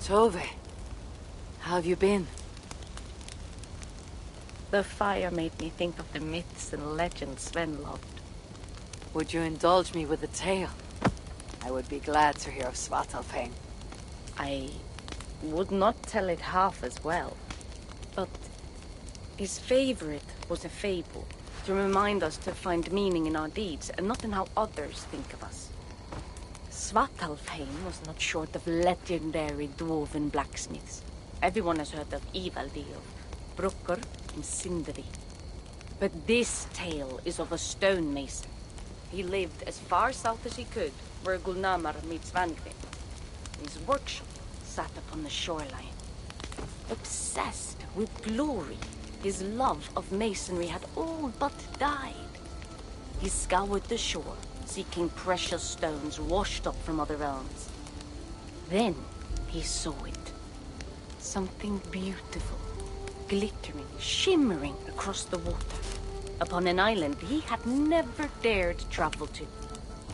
Tove, how have you been? The fire made me think of the myths and legends Sven loved. Would you indulge me with a tale? I would be glad to hear of Svartalfheim. I would not tell it half as well, but his favorite was a fable, to remind us to find meaning in our deeds and not in how others think of us. Svartalfheim was not short of legendary dwarven blacksmiths. Everyone has heard of Ivaldi, of Brucker and Sindri. But this tale is of a stonemason. He lived as far south as he could, where Gulnamar meets Vangvin. His workshop sat upon the shoreline. Obsessed with glory, his love of masonry had all but died. He scoured the shore, seeking precious stones washed up from other realms. Then he saw it. Something beautiful, glittering, shimmering across the water, upon an island he had never dared travel to.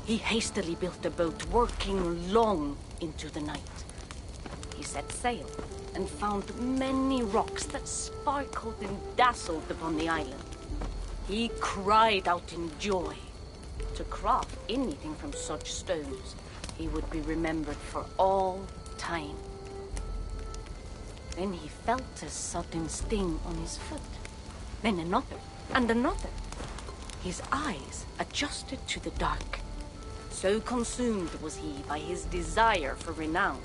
He hastily built a boat, working long into the night. He set sail and found many rocks that sparkled and dazzled upon the island. He cried out in joy. To craft anything from such stones, he would be remembered for all time. Then he felt a sudden sting on his foot. Then another, and another. His eyes adjusted to the dark. So consumed was he by his desire for renown,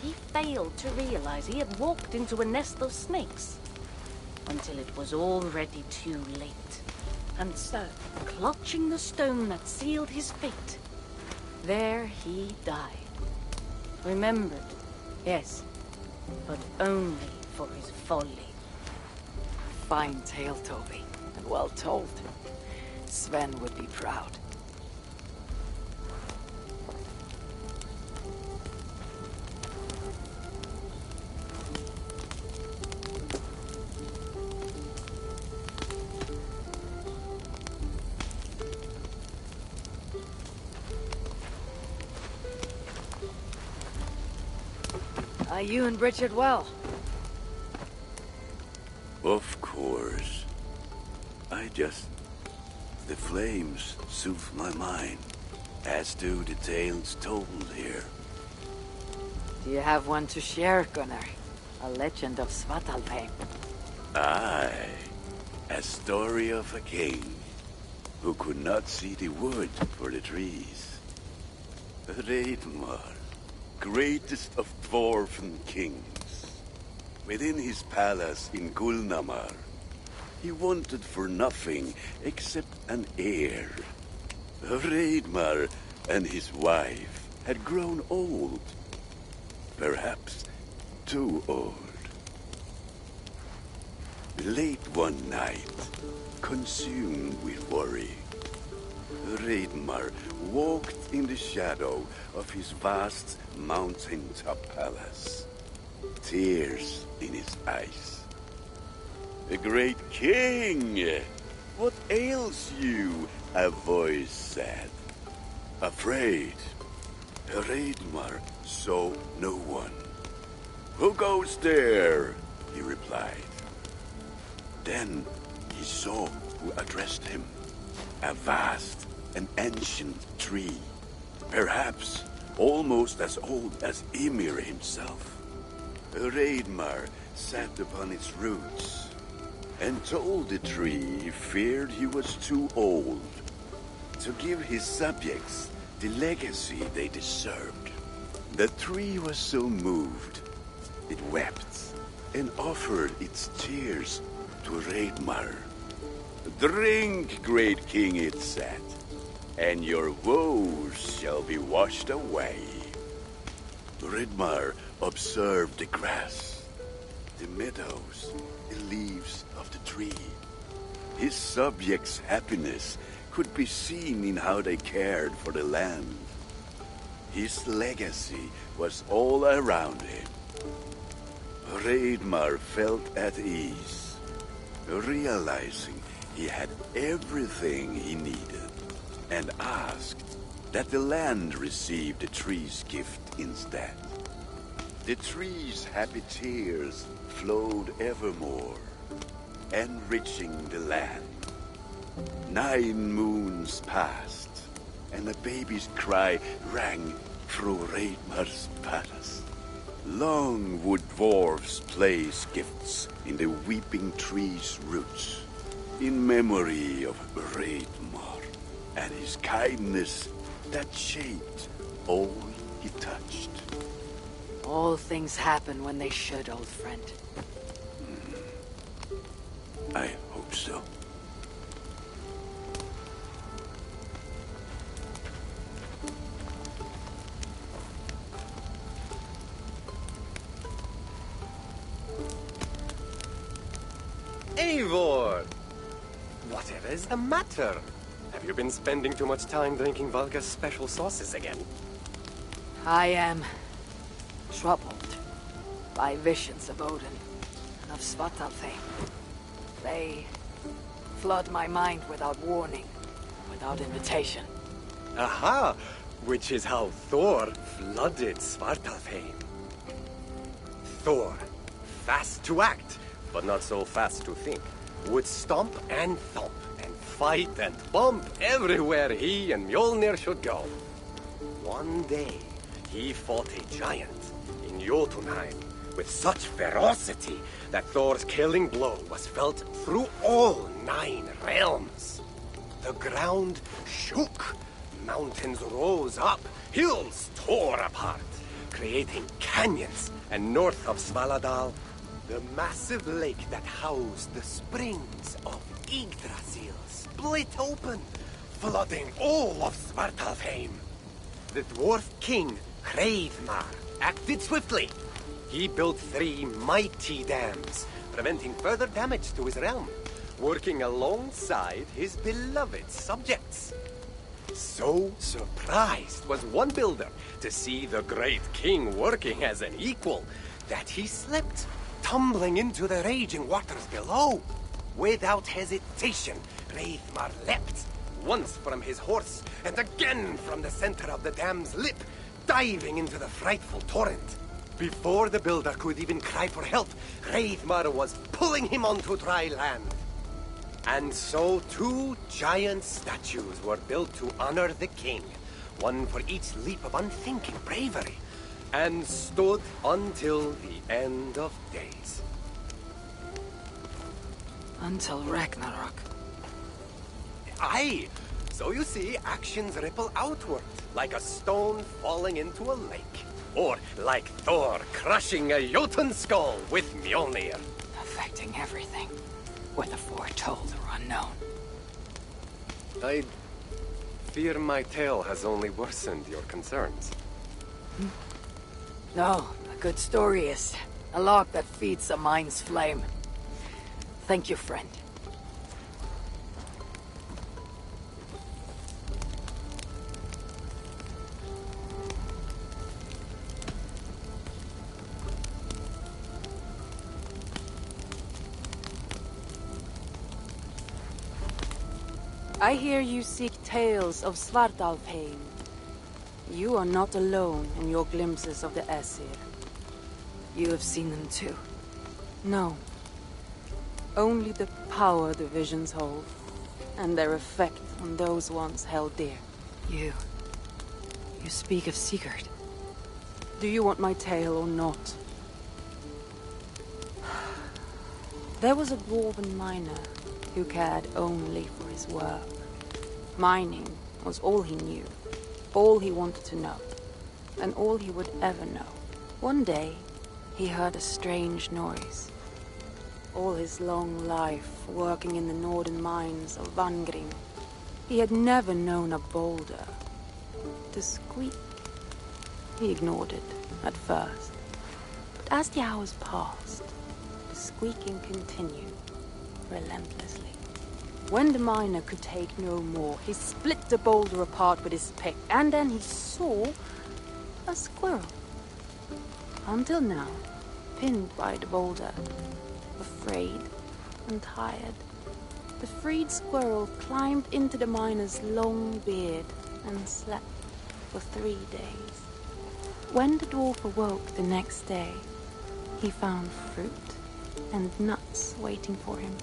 he failed to realize he had walked into a nest of snakes, until it was already too late. And so, clutching the stone that sealed his fate, there he died. Remembered, yes, but only for his folly. Fine tale, Toby, and well told. Sven would be proud. You and Bridget well? Of course. The flames soothe my mind, as do the tales told here. Do you have one to share, Gunnar? A legend of Svartalfheim. Aye, a story of a king who could not see the wood for the trees. Reidmar, greatest of dwarven kings. Within his palace in Gulnamar, he wanted for nothing except an heir. Reidmar and his wife had grown old. Perhaps too old. Late one night, consumed with worry, Reidmar walked in the shadow of his vast mountaintop palace, tears in his eyes. "A great king! What ails you?" a voice said. Afraid, Reidmar saw no one. "Who goes there?" he replied. Then he saw who addressed him. A vast and ancient tree, perhaps almost as old as Ymir himself. Reidmar sat upon its roots and told the tree he feared he was too old to give his subjects the legacy they deserved. The tree was so moved, it wept and offered its tears to Reidmar. "Drink, great king," it said, "and your woes shall be washed away." Reidmar observed the grass, the meadows, the leaves of the tree. His subjects' happiness could be seen in how they cared for the land. His legacy was all around him. Reidmar felt at ease, realizing he had everything he needed, and asked that the land receive the tree's gift instead. The trees' happy tears flowed evermore, enriching the land. 9 moons passed, and a baby's cry rang through Reidmar's palace. Long would dwarves place gifts in the weeping tree's roots, in memory of Reidmar and his kindness that shaped all he touched. All things happen when they should, old friend. I hope so. Eivor! Whatever is the matter? Have you been spending too much time drinking Valka's special sauces again? I am troubled by visions of Odin and of Svartalfheim. They flood my mind without warning, without invitation. Aha! Which is how Thor flooded Svartalfheim. Thor, fast to act, but not so fast to think, would stomp and thump and fight and bump everywhere he and Mjolnir should go. One day, he fought a giant in Jotunheim with such ferocity that Thor's killing blow was felt through all 9 realms. The ground shook, mountains rose up, hills tore apart, creating canyons, and north of Svaladal, the massive lake that housed the springs of Yggdrasil split open, flooding all of Svartalfheim. The dwarf king, Hreidmar, acted swiftly. He built 3 mighty dams, preventing further damage to his realm, working alongside his beloved subjects. So surprised was one builder to see the great king working as an equal that he slipped, tumbling into the raging waters below. Without hesitation, Hreidmar leapt, once from his horse and again from the center of the dam's lip, diving into the frightful torrent. Before the builder could even cry for help, Hreidmar was pulling him onto dry land. And so 2 giant statues were built to honor the king, one for each leap of unthinking bravery, and stood until the end of days. Until Ragnarok. Aye! So you see, actions ripple outward, like a stone falling into a lake. Or like Thor crushing a Jotun skull with Mjolnir. Affecting everything, whether foretold or unknown. I fear my tale has only worsened your concerns. No, a good story is a log that feeds a mind's flame. Thank you, friend. I hear you seek tales of Svartalfheim. You are not alone in your glimpses of the Aesir. You have seen them too. No. Only the power the visions hold, and their effect on those once held dear. You speak of Sigurd. Do you want my tale or not? There was a dwarven miner who cared only for his work. Mining was all he knew, all he wanted to know, and all he would ever know. One day, he heard a strange noise. All his long life working in the northern mines of Vangrim, he had never known a boulder to squeak. He ignored it at first, but as the hours passed, the squeaking continued relentlessly. When the miner could take no more, he split the boulder apart with his pick, and then he saw a squirrel. Until now, pinned by the boulder, afraid and tired, the freed squirrel climbed into the miner's long beard and slept for 3 days. When the dwarf awoke the next day, he found fruit and nuts waiting for him.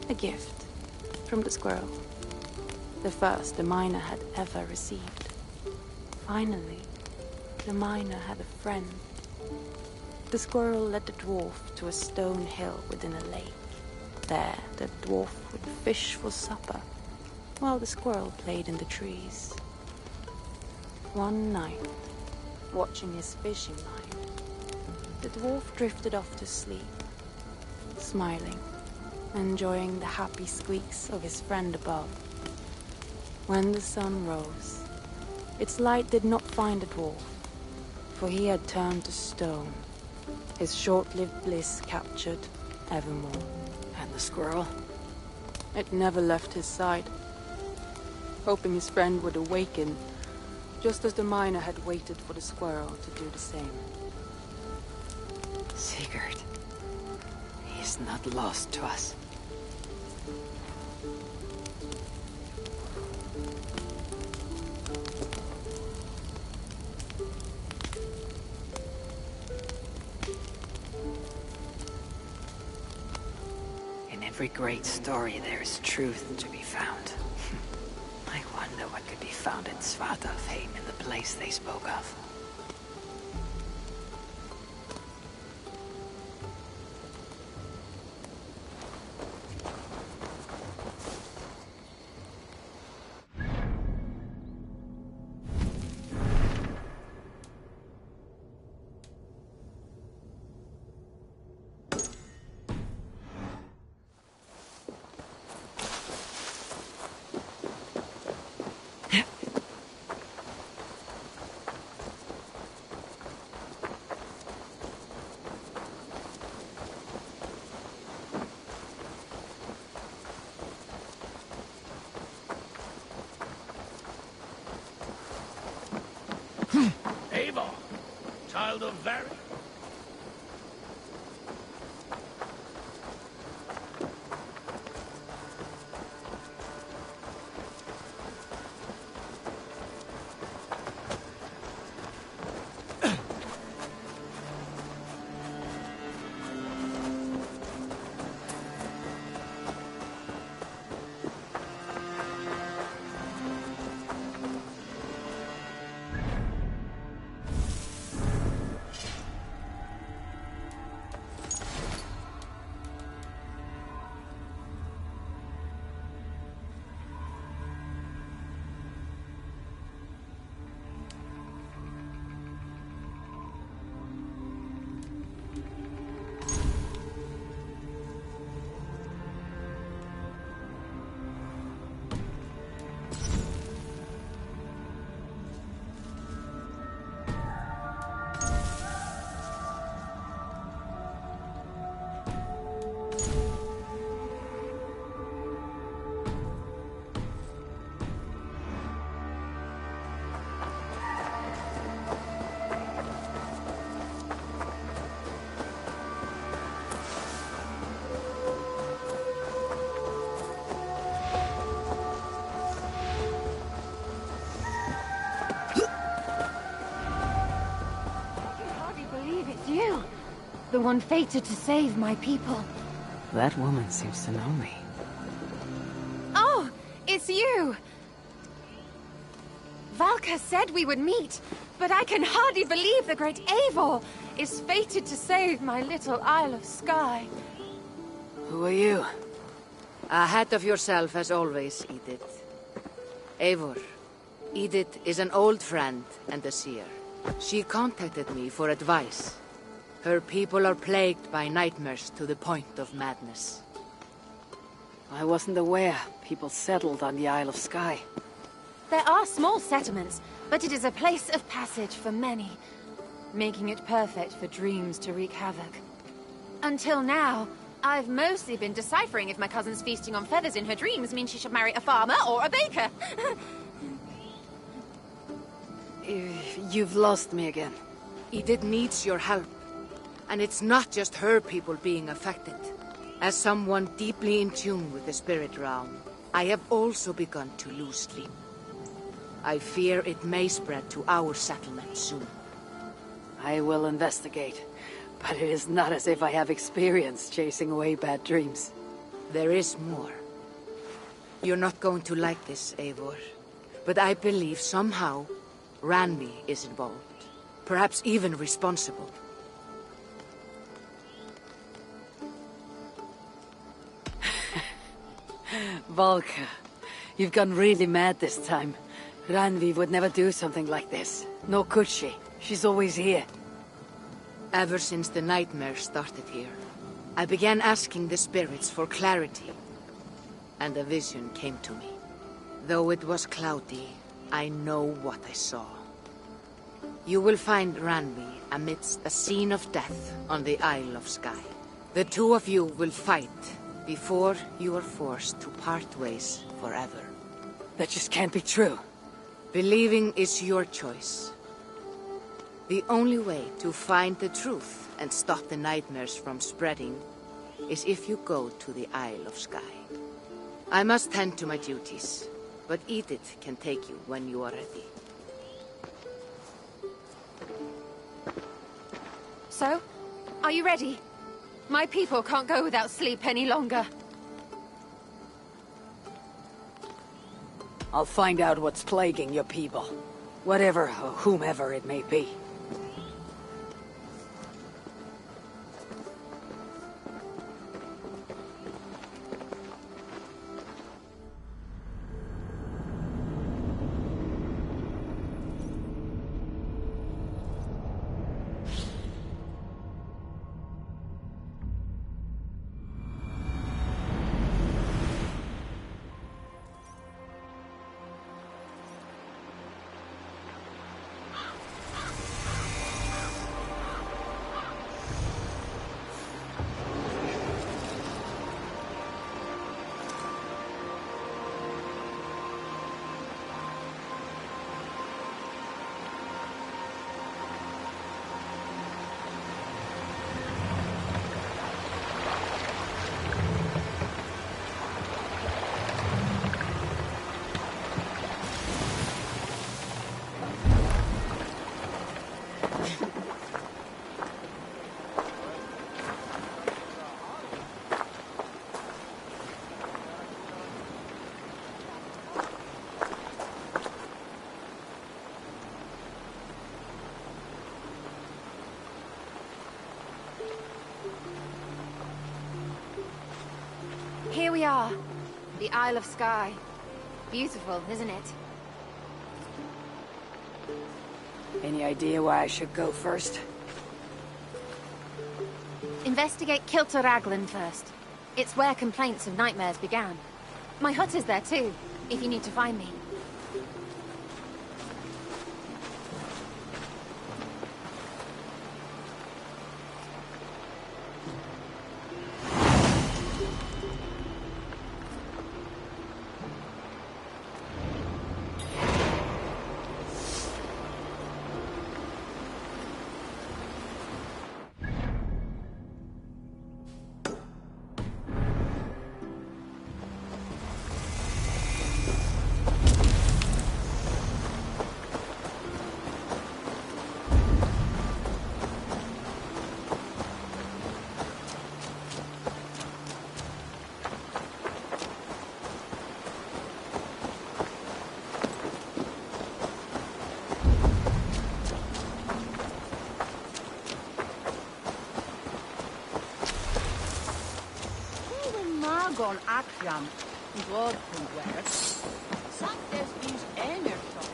A gift from the squirrel. The first the miner had ever received. Finally, the miner had a friend. The squirrel led the dwarf to a stone hill within a lake. There, the dwarf would fish for supper, while the squirrel played in the trees. One night, watching his fishing line, the dwarf drifted off to sleep, smiling, enjoying the happy squeaks of his friend above. When the sun rose, its light did not find the dwarf, for he had turned to stone, his short-lived bliss captured evermore. And the squirrel? It never left his side, hoping his friend would awaken, just as the miner had waited for the squirrel to do the same. Sigurd. He is not lost to us. In every great story there is truth to be found. I wonder what could be found in Svartalfheim, in the place they spoke of. Eivor, child of Vari. The one fated to save my people. That woman seems to know me. Oh, it's you! Valka said we would meet, but I can hardly believe the great Eivor is fated to save my little Isle of Skye. Who are you? Ahead of yourself as always, Edith. Eivor. Edith is an old friend and a seer. She contacted me for advice. Her people are plagued by nightmares to the point of madness. I wasn't aware people settled on the Isle of Skye. There are small settlements, but it is a place of passage for many, making it perfect for dreams to wreak havoc. Until now, I've mostly been deciphering if my cousin's feasting on feathers in her dreams means she should marry a farmer or a baker. You've lost me again. Edith needs your help. And it's not just her people being affected. As someone deeply in tune with the spirit realm, I have also begun to lose sleep. I fear it may spread to our settlement soon. I will investigate. But it is not as if I have experience chasing away bad dreams. There is more. You're not going to like this, Eivor. But I believe somehow Randvi is involved. Perhaps even responsible. Volka, you've gone really mad this time. Randvi would never do something like this. Nor could she. She's always here. Ever since the nightmare started here, I began asking the spirits for clarity. And a vision came to me. Though it was cloudy, I know what I saw. You will find Randvi amidst a scene of death on the Isle of Skye. The two of you will fight before you are forced to part ways forever. That just can't be true. Believing is your choice. The only way to find the truth and stop the nightmares from spreading is if you go to the Isle of Skye. I must tend to my duties, but Edith can take you when you are ready. So, are you ready? My people can't go without sleep any longer. I'll find out what's plaguing your people. Whatever or whomever it may be. Here we are. The Isle of Skye. Beautiful, isn't it? Any idea why I should go first? Investigate Kilter Raglan first. It's where complaints of nightmares began. My hut is there too, if you need to find me. Gon Akram, God from where? Sanctes is Enerson.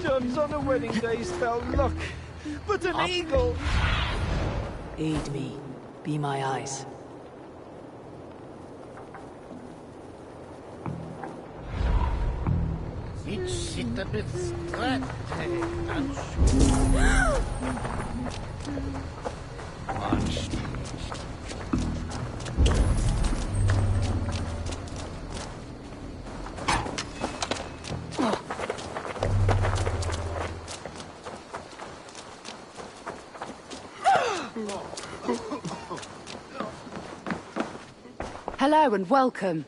Gems on a wedding day spell luck, but an eagle. Aid me. Be my eyes. Hello and welcome.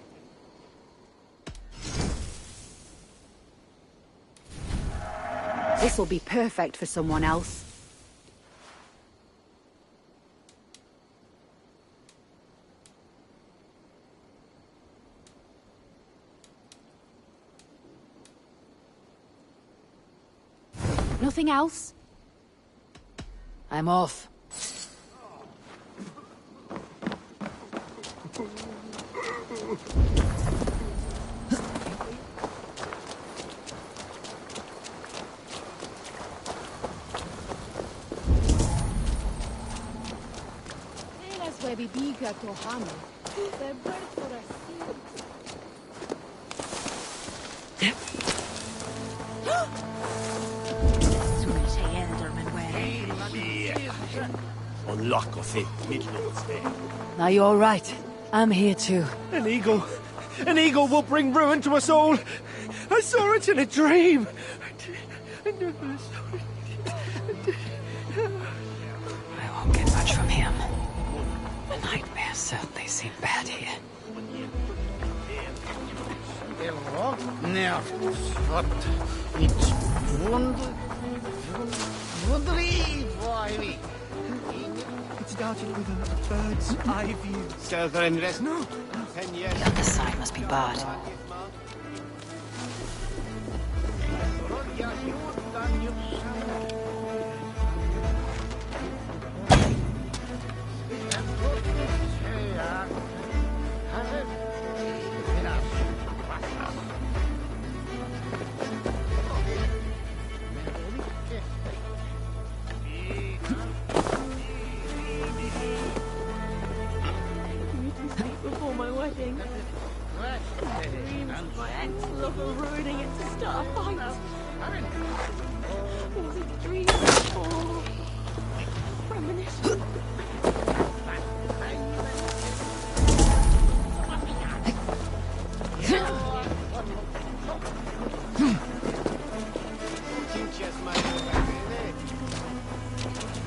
This'll be perfect for someone else. Nothing else? I'm off. Now you're right. I'm here too. An eagle. An eagle will bring ruin to us all. I saw it in a dream. I won't get much from him. The nightmares certainly seem bad here. It started with a bird's eye view. No. The other side must be barred. for ruining it to start a fight. Was it dream or premonition?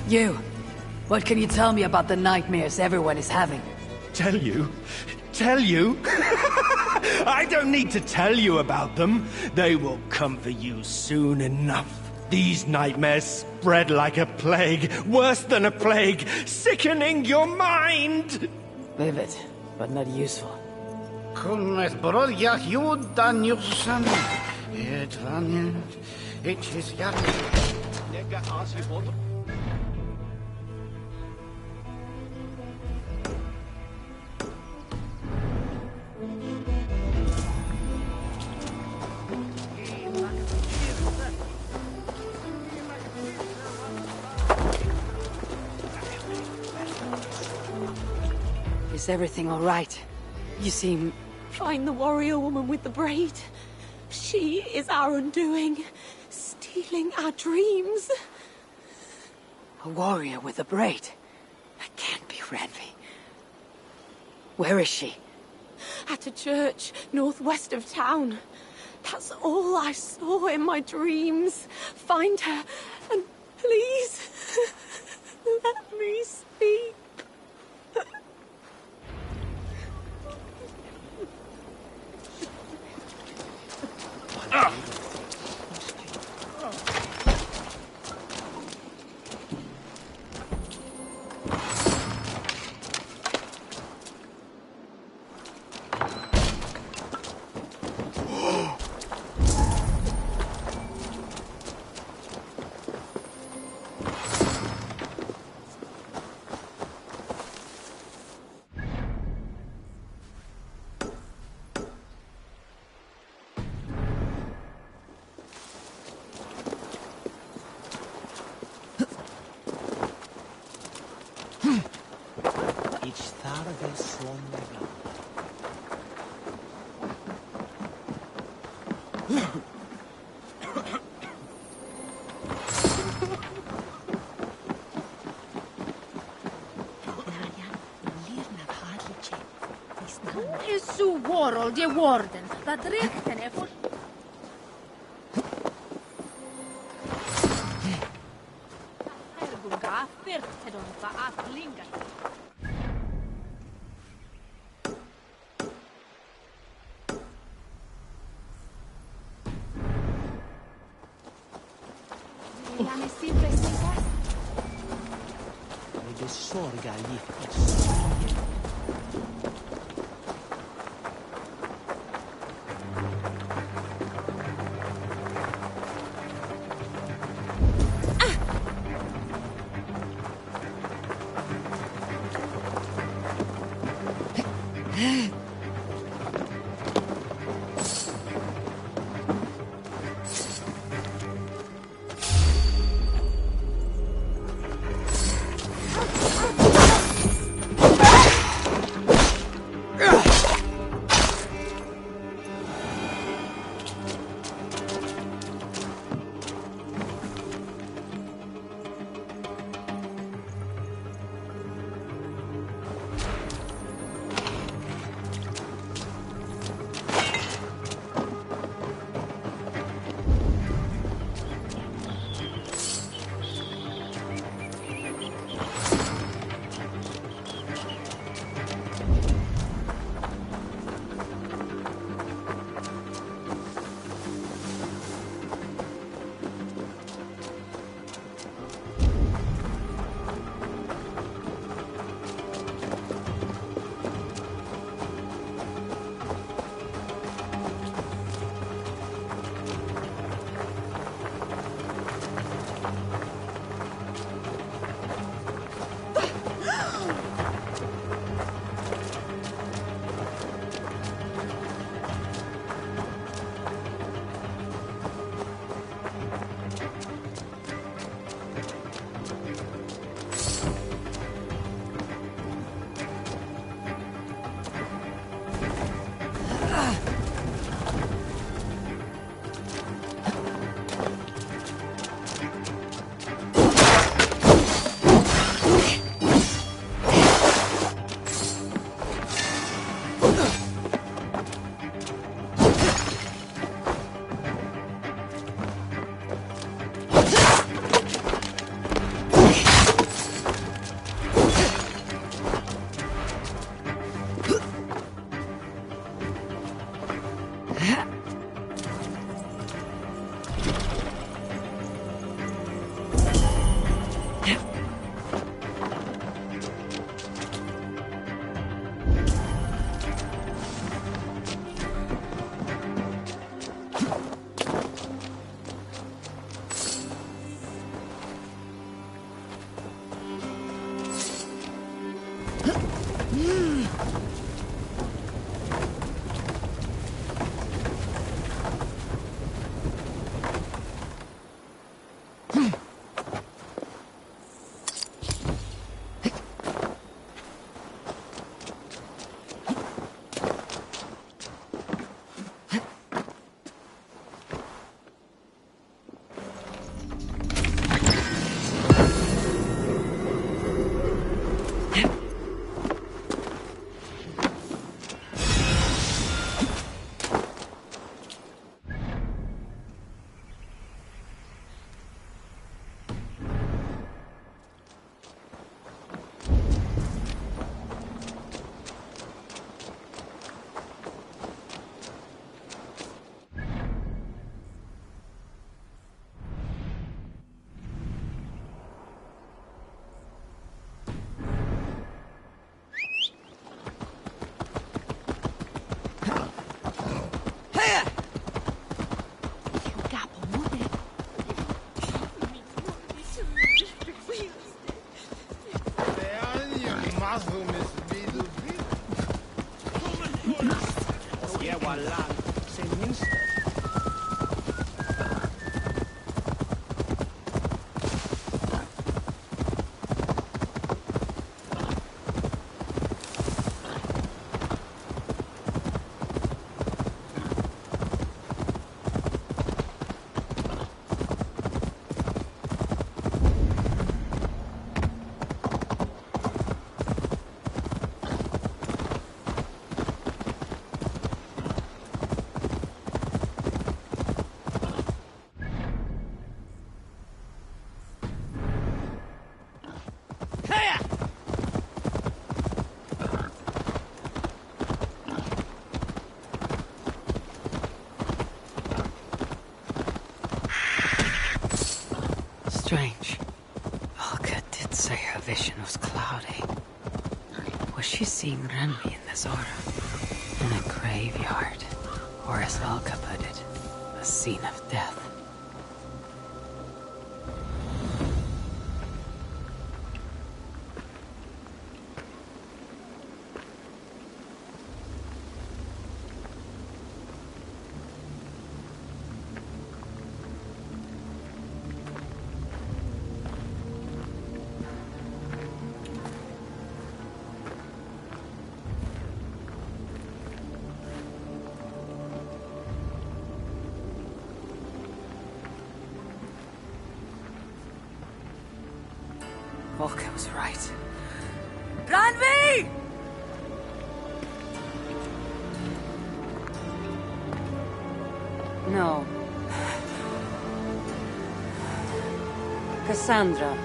You, what can you tell me about the nightmares everyone is having? Tell you? Tell you? I don't need to tell you about them. They will come for you soon enough. These nightmares spread like a plague, worse than a plague, sickening your mind! Vivid, but not useful. Is everything all right? You seem... Find the warrior woman with the braid. She is our undoing, stealing our dreams. A warrior with a braid? That can't be Ranvi. Where is she? At a church northwest of town. That's all I saw in my dreams. Find her, and please, let me speak. Is so world je warden, dat rechten er voor... Ergunga, vertedon va aflinga. Ilan is simple sinkas. Det sorgar gift. Strange. Olga did say her vision was cloudy. Was she seeing Randvi in this aura? In a graveyard? Or as Olga put it, a scene of death? Volker was right. Randvi! No. Cassandra.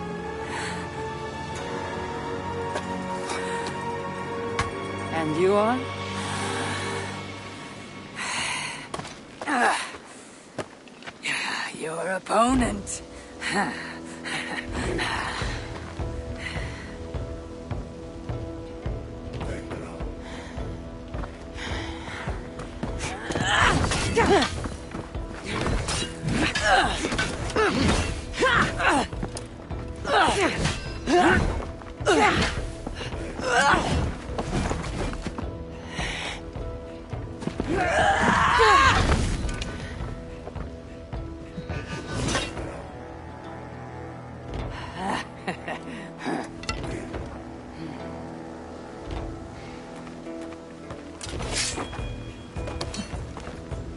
And you are? Your opponent.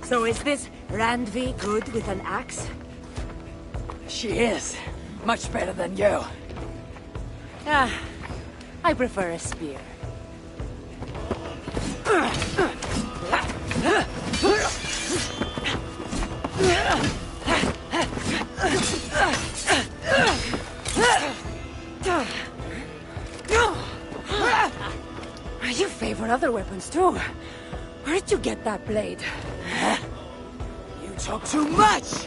So is this Randvi good with an axe? She is. Much better than you. Ah, I prefer a spear. You favor other weapons too. Where did you get that blade? You talk too much!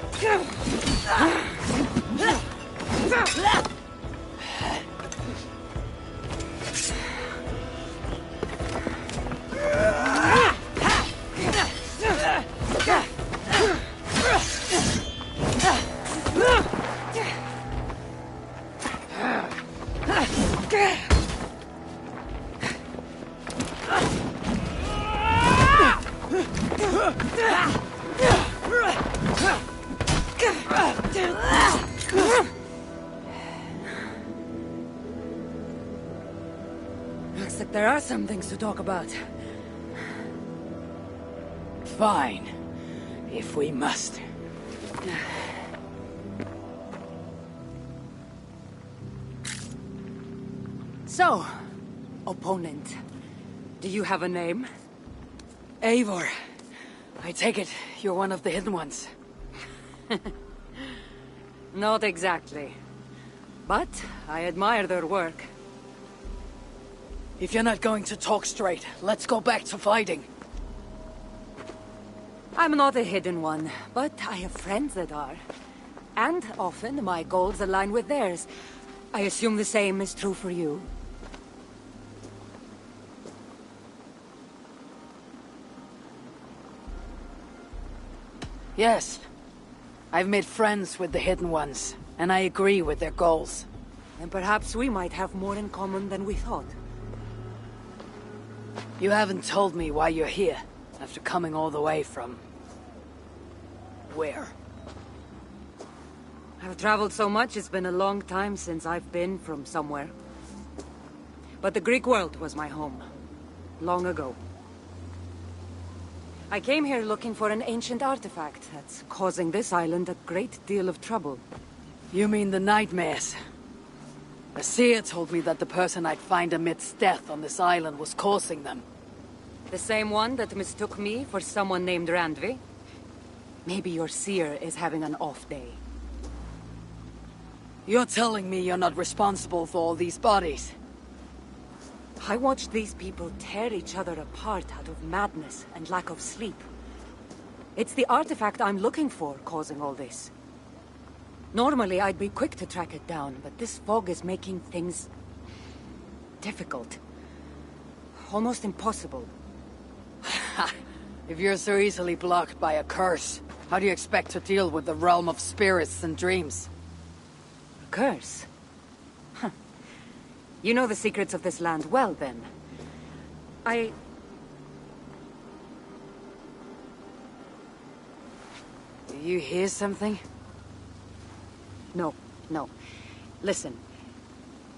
Looks like there are some things to talk about. Fine. If we must. So, opponent, do you have a name? Eivor. I take it you're one of the hidden ones. Not exactly. But I admire their work. If you're not going to talk straight, let's go back to fighting. I'm not a hidden one, but I have friends that are. And often my goals align with theirs. I assume the same is true for you. Yes. I've made friends with the hidden ones, and I agree with their goals. And perhaps we might have more in common than we thought. You haven't told me why you're here, after coming all the way from... where? I've traveled so much, it's been a long time since I've been from somewhere. But the Greek world was my home. Long ago. I came here looking for an ancient artifact that's causing this island a great deal of trouble. You mean the nightmares? A seer told me that the person I'd find amidst death on this island was causing them. The same one that mistook me for someone named Randvi? Maybe your seer is having an off day. You're telling me you're not responsible for all these bodies? I watched these people tear each other apart out of madness and lack of sleep. It's the artifact I'm looking for causing all this. Normally I'd be quick to track it down, but this fog is making things... difficult. Almost impossible. If you're so easily blocked by a curse, how do you expect to deal with the realm of spirits and dreams? A curse? Huh. You know the secrets of this land well, then. Do you hear something? No. Listen.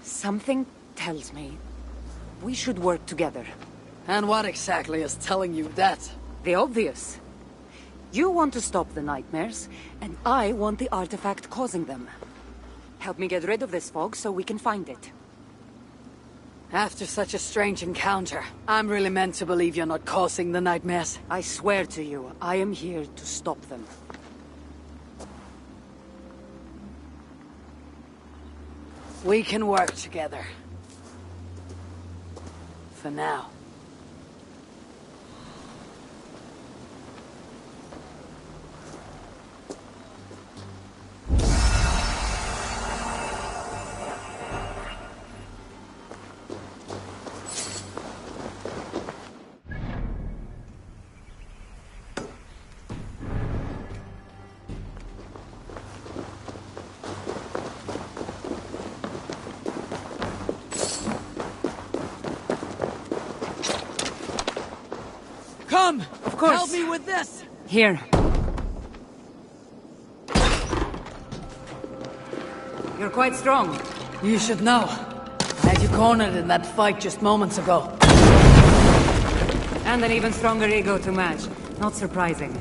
Something tells me we should work together. And what exactly is telling you that? The obvious. You want to stop the nightmares, and I want the artifact causing them. Help me get rid of this fog so we can find it. After such a strange encounter, I'm really meant to believe you're not causing the nightmares. I swear to you, I am here to stop them. We can work together. For now. Come! Of course. Help me with this! Here. You're quite strong. You should know. I had you cornered in that fight just moments ago. And an even stronger ego to match. Not surprising.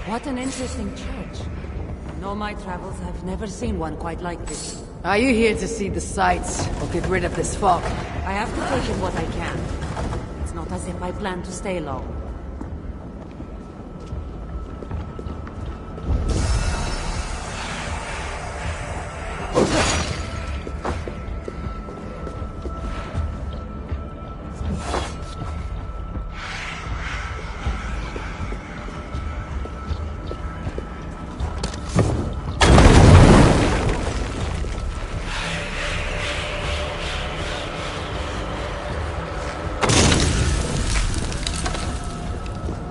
What an interesting church. In all my travels, I've never seen one quite like this. Are you here to see the sights, or get rid of this fog? I have to take in what I can. It's not as if I plan to stay long.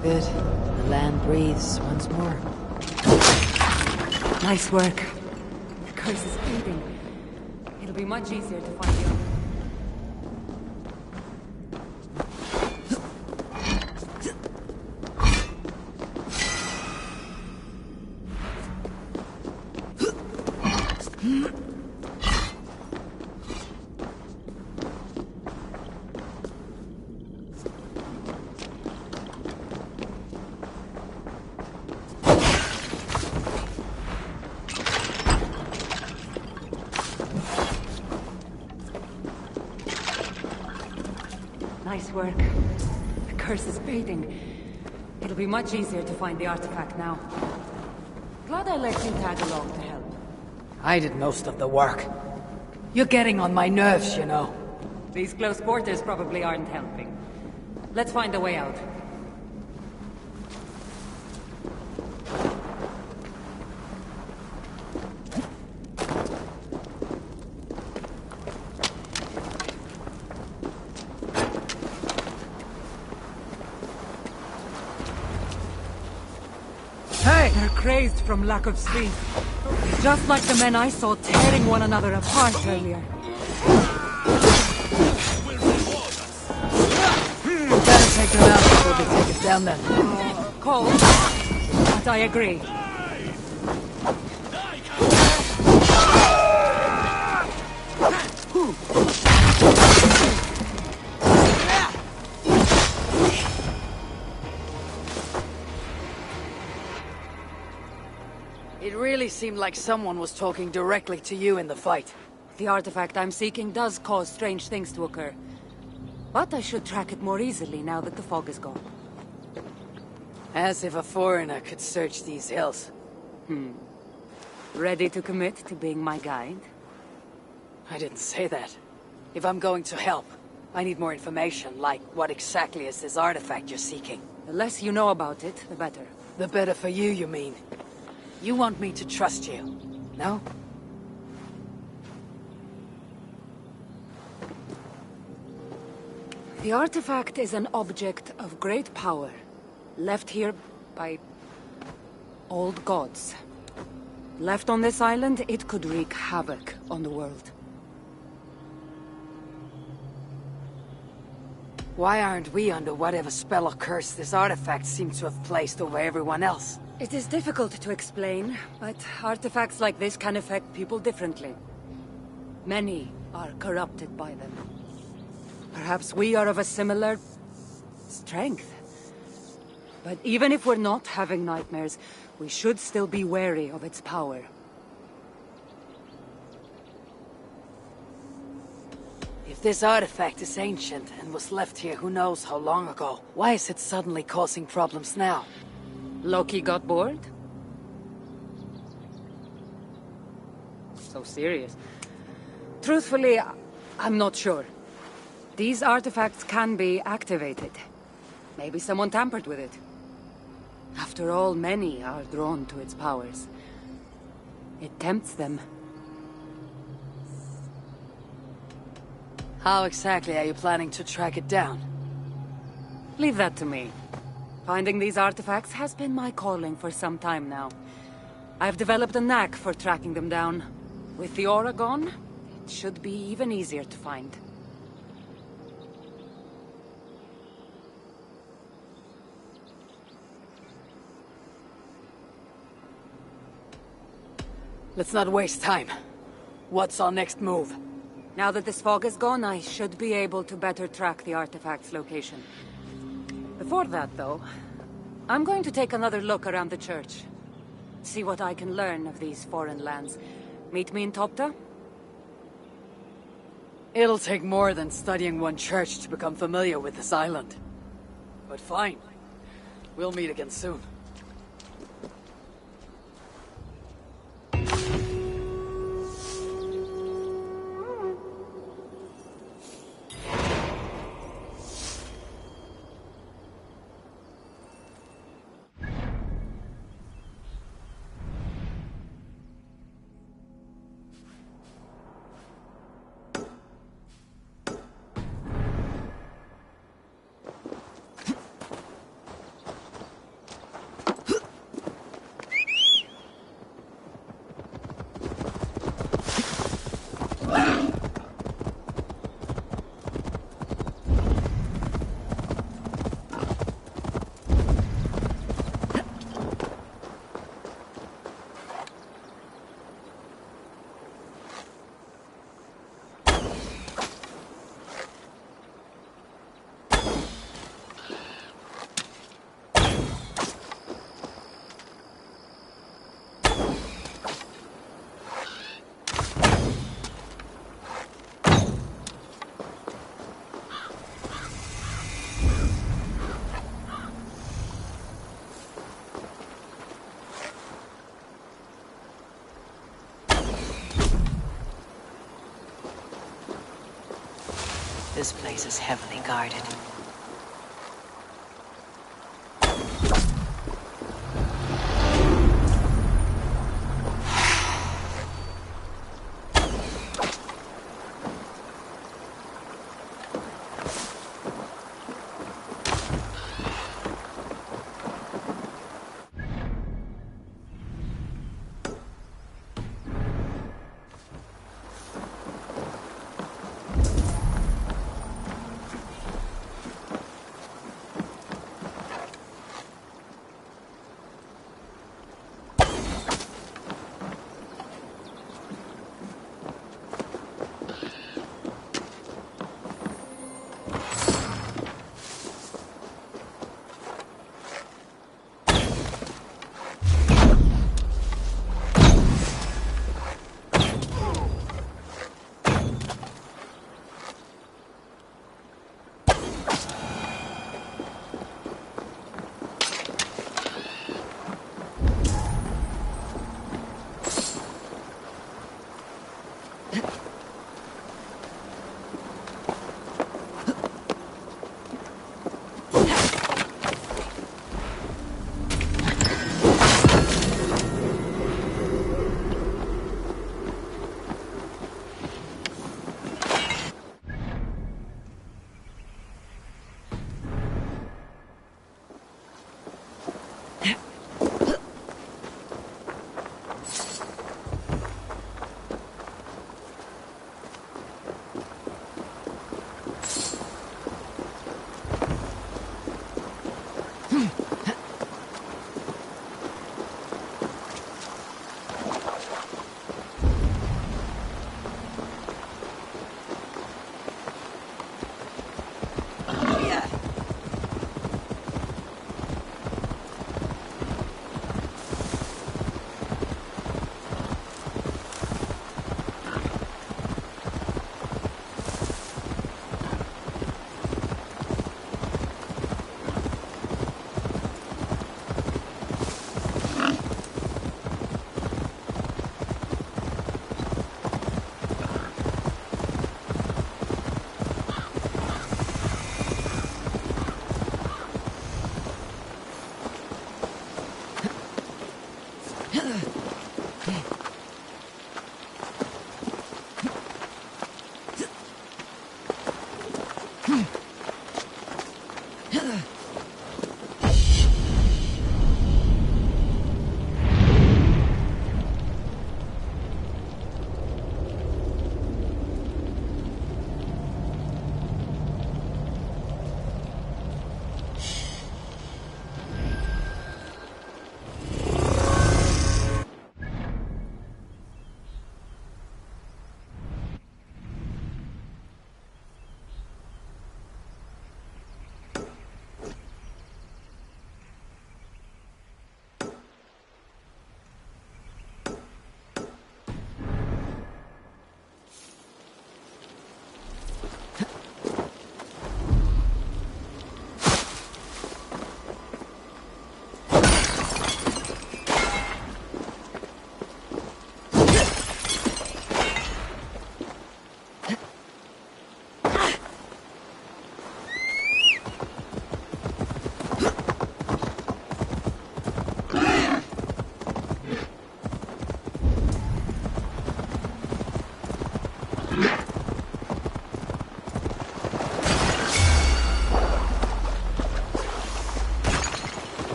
Good. The land breathes once more. Nice work. The curse is fading. It'll be much easier to find you. Nice work. The curse is fading. It'll be much easier to find the artifact now. Glad I let you tag along to help. I did most of the work. You're getting on my nerves, you know. These close quarters probably aren't helping. Let's find a way out. They're crazed from lack of sleep. Just like the men I saw tearing one another apart earlier. Better take them out before they take us down then. Cold, but I agree. It really seemed like someone was talking directly to you in the fight. The artifact I'm seeking does cause strange things to occur. But I should track it more easily now that the fog is gone. As if a foreigner could search these hills. Ready to commit to being my guide? I didn't say that. If I'm going to help, I need more information, like what exactly is this artifact you're seeking? The less you know about it, the better. The better for you mean? You want me to trust you, no? The artifact is an object of great power, left here by old gods. Left on this island, it could wreak havoc on the world. Why aren't we under whatever spell or curse this artifact seems to have placed over everyone else? It is difficult to explain, but artifacts like this can affect people differently. Many are corrupted by them. Perhaps we are of a similar strength. But even if we're not having nightmares, we should still be wary of its power. If this artifact is ancient and was left here who knows how long ago, why is it suddenly causing problems now? Loki got bored? So serious. Truthfully, I'm not sure. These artifacts can be activated. Maybe someone tampered with it. After all, many are drawn to its powers. It tempts them. How exactly are you planning to track it down? Leave that to me. Finding these artifacts has been my calling for some time now. I've developed a knack for tracking them down. With the aura gone, it should be even easier to find. Let's not waste time. What's our next move? Now that this fog is gone, I should be able to better track the artifact's location. Before that, though, I'm going to take another look around the church. See what I can learn of these foreign lands. Meet me in Topta? It'll take more than studying one church to become familiar with this island. But fine. We'll meet again soon. This place is heavily guarded.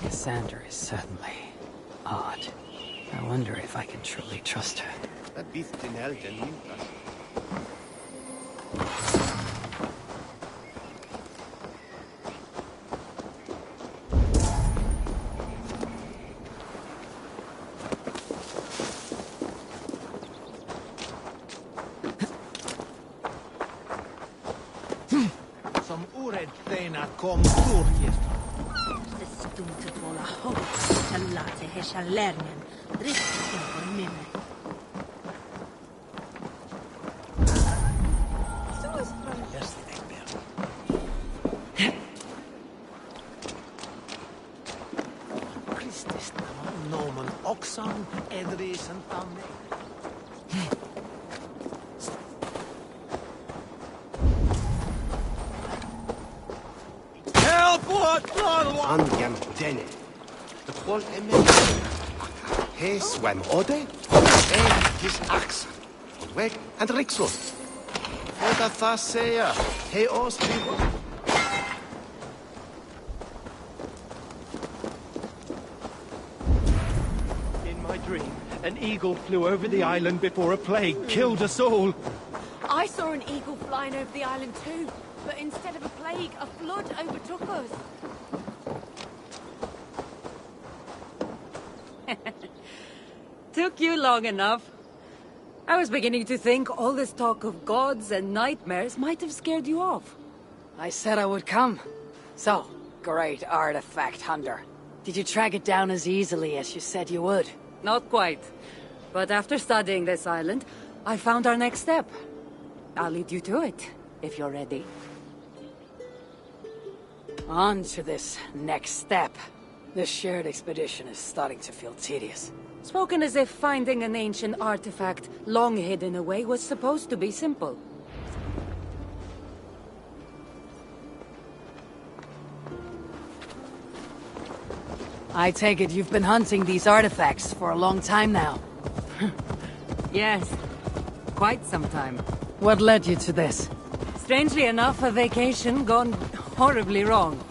Cassandra is certainly odd. I wonder if I can truly trust her. Som oräddfena kom turkiskt. Det stod att vara hopp. Kallate hesha lärnen. Drift på minne. Kristus nomen oxan edrisen tamme. Andiam dene. The qual emen. He swam ode. His axe. On weg and rixel. Oda thasea. He os vivo. In my dream, an eagle flew over the island before a plague killed us all. I saw an eagle flying over the island too, but instead of a plague, a flood overtook us. Took you long enough. I was beginning to think all this talk of gods and nightmares might have scared you off. I said I would come. So, great artifact hunter. Did you track it down as easily as you said you would? Not quite. But after studying this island, I found our next step. I'll lead you to it, if you're ready. On to this next step. This shared expedition is starting to feel tedious. Spoken as if finding an ancient artifact long hidden away was supposed to be simple. I take it you've been hunting these artifacts for a long time now. Yes, quite some time. What led you to this? Strangely enough, a vacation gone horribly wrong.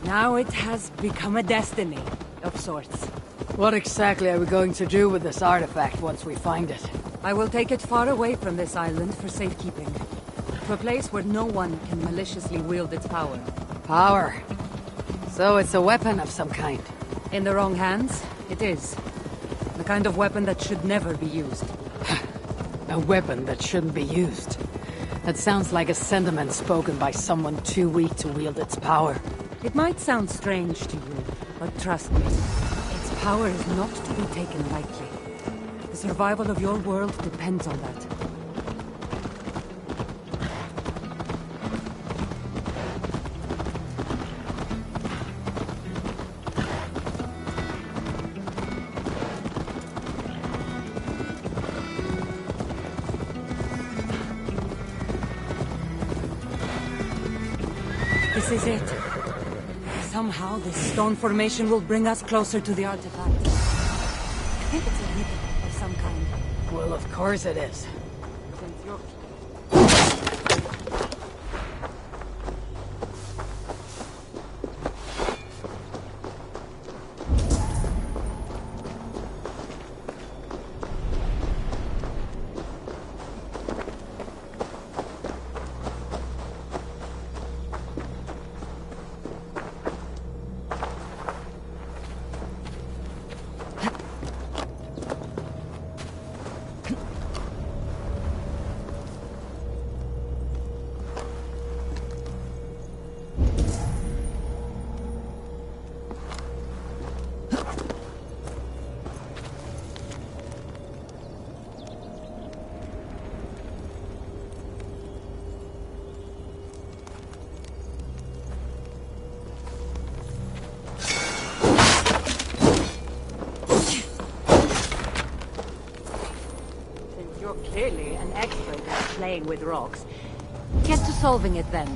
Now it has become a destiny, of sorts. What exactly are we going to do with this artifact once we find it? I will take it far away from this island for safekeeping. To a place where no one can maliciously wield its power. Power. So it's a weapon of some kind. In the wrong hands, it is. The kind of weapon that should never be used. A weapon that shouldn't be used. That sounds like a sentiment spoken by someone too weak to wield its power. It might sound strange to you, but trust me, its power is not to be taken lightly. The survival of your world depends on that. This is it. Somehow this stone formation will bring us closer to the artifact. I think it's a ritual of some kind. Well, of course it is. Since you're... really an expert at playing with rocks. Get to solving it then.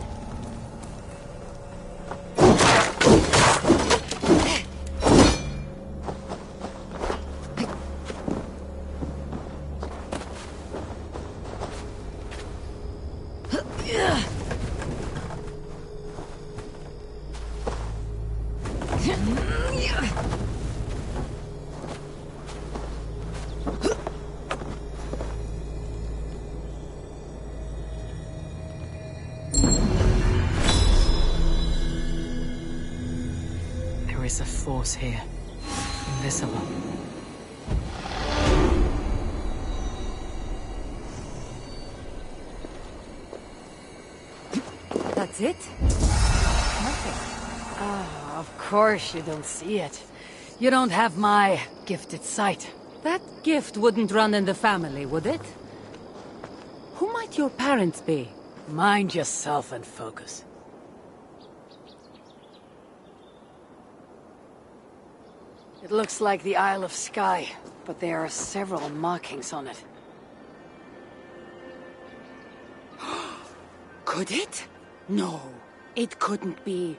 There is a force here. Invisible. That's it? Ah, of course you don't see it. You don't have my gifted sight. That gift wouldn't run in the family, would it? Who might your parents be? Mind yourself and focus. It looks like the Isle of Skye, but there are several markings on it. Could it? No, it couldn't be...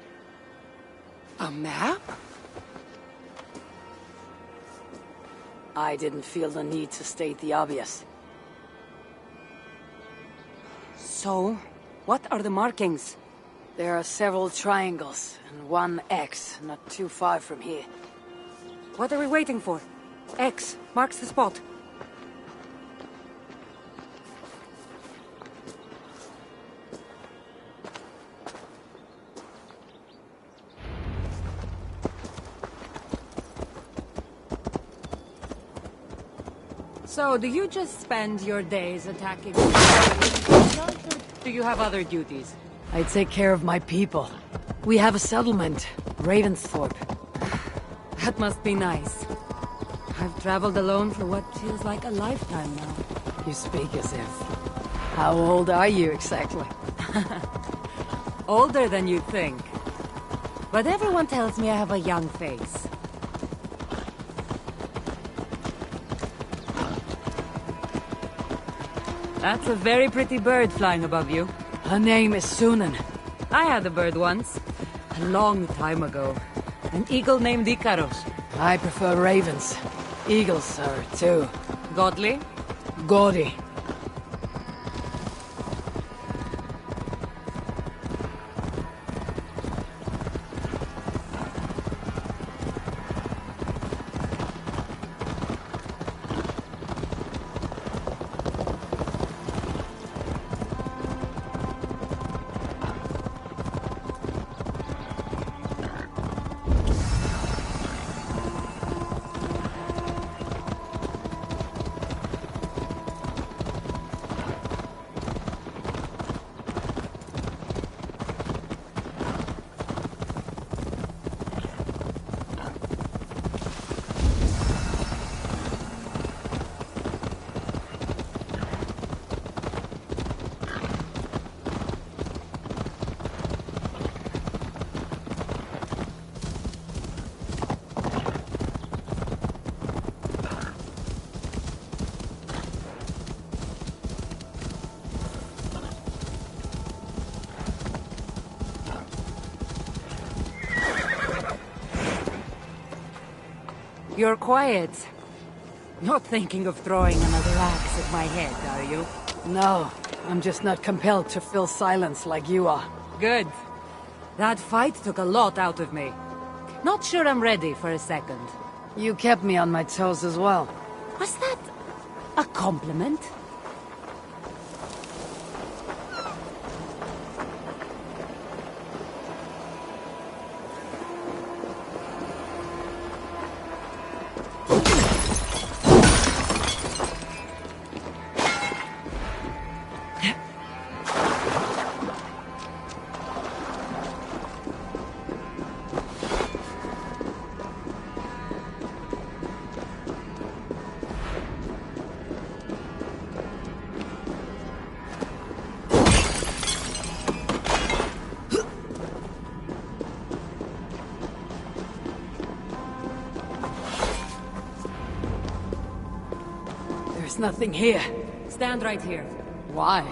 a map? I didn't feel the need to state the obvious. So, what are the markings? There are several triangles and one X, not too far from here. What are we waiting for? X marks the spot. So, do you just spend your days attacking... Do you have other duties? I take care of my people. We have a settlement, Ravensthorpe. That must be nice. I've traveled alone for what feels like a lifetime now. You speak as if... How old are you exactly? Older than you'd think. But everyone tells me I have a young face. That's a very pretty bird flying above you. Her name is Sunan. I had a bird once. A long time ago. An eagle named Ikaros. I prefer ravens. Eagles are too. Godly? Gaudy. You're quiet. Not thinking of throwing another axe at my head, are you? No, I'm just not compelled to fill silence like you are. Good. That fight took a lot out of me. Not sure I'm ready for a second. You kept me on my toes as well. Was that a compliment? There's nothing here. Stand right here. Why?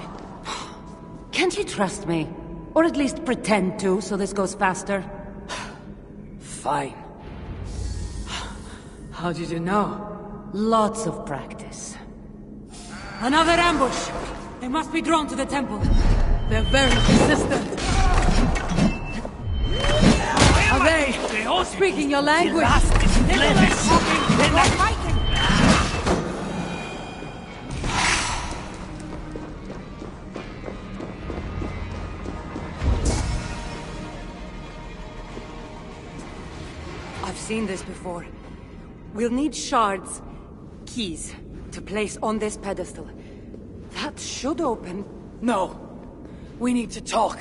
Can't you trust me? Or at least pretend to, so this goes faster? Fine. How did you know? Lots of practice. Another ambush! They must be drawn to the temple. They're very persistent. Are they speaking your language? I've seen this before. We'll need shards, keys, to place on this pedestal. That should open... No. We need to talk.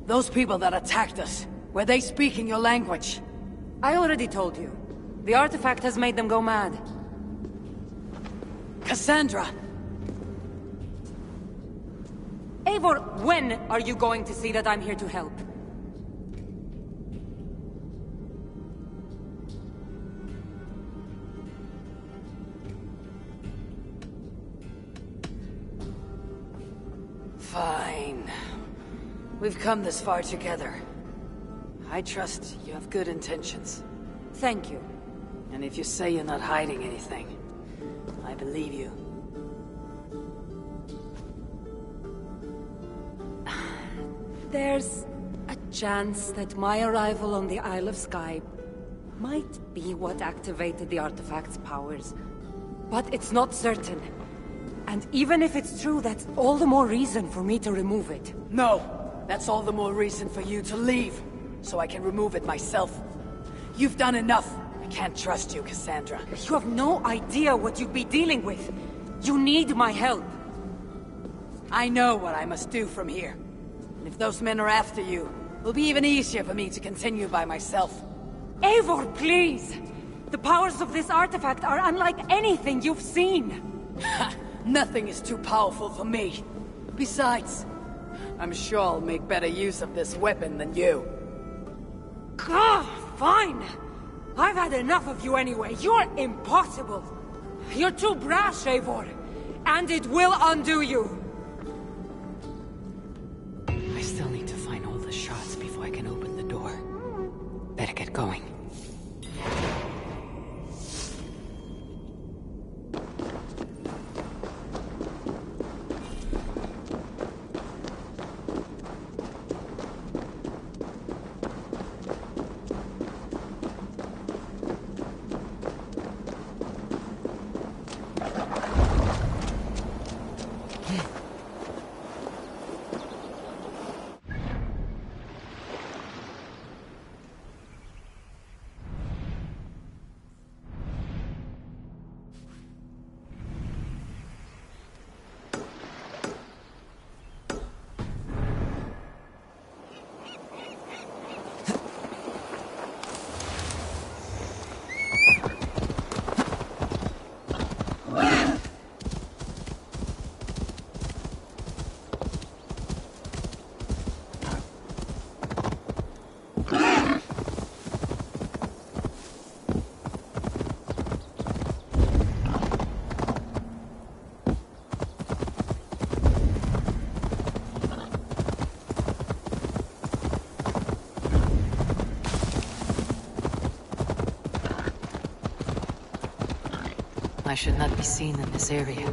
Those people that attacked us, were they speaking your language? I already told you. The artifact has made them go mad. Cassandra! Eivor, when are you going to see that I'm here to help? Fine. We've come this far together. I trust you have good intentions. Thank you. And if you say you're not hiding anything, I believe you. There's a chance that my arrival on the Isle of Skye might be what activated the artifact's powers. But it's not certain. And even if it's true, that's all the more reason for me to remove it. No! That's all the more reason for you to leave, so I can remove it myself. You've done enough. I can't trust you, Cassandra. You have no idea what you'd be dealing with. You need my help. I know what I must do from here. And if those men are after you, it'll be even easier for me to continue by myself. Eivor, please! The powers of this artifact are unlike anything you've seen. Nothing is too powerful for me. Besides, I'm sure I'll make better use of this weapon than you. Fine! I've had enough of you anyway. You're impossible. You're too brash, Eivor. And it will undo you. I still need to find all the shards before I can open the door. Better get going. I should not be seen in this area.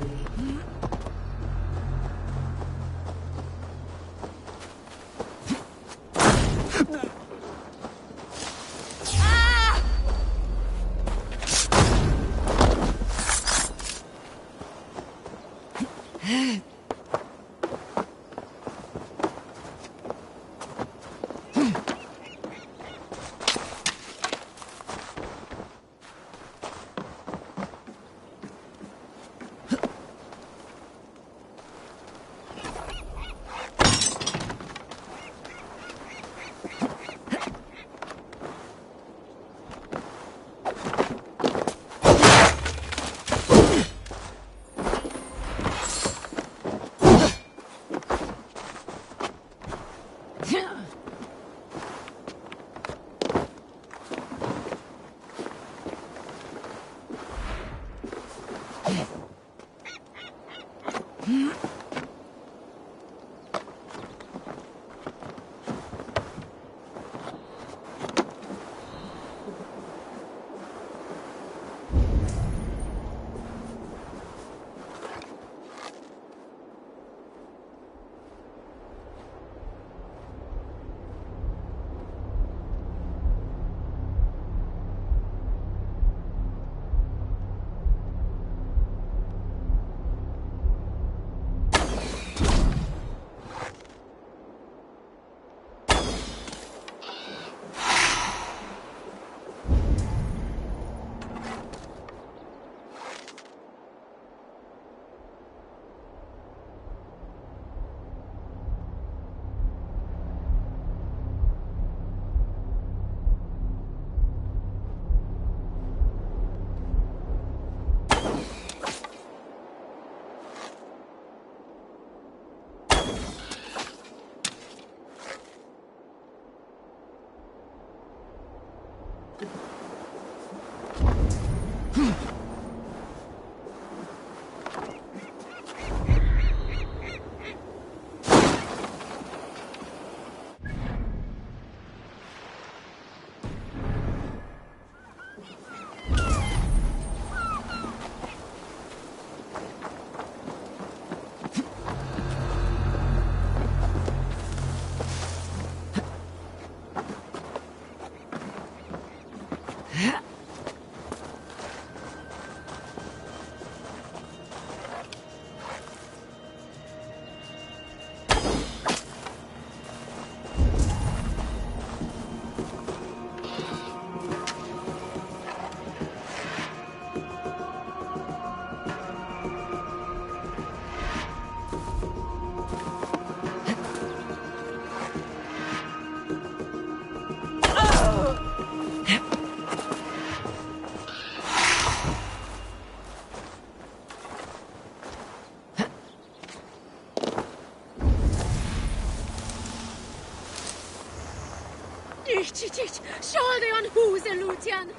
Shoulder on who's a Lucian?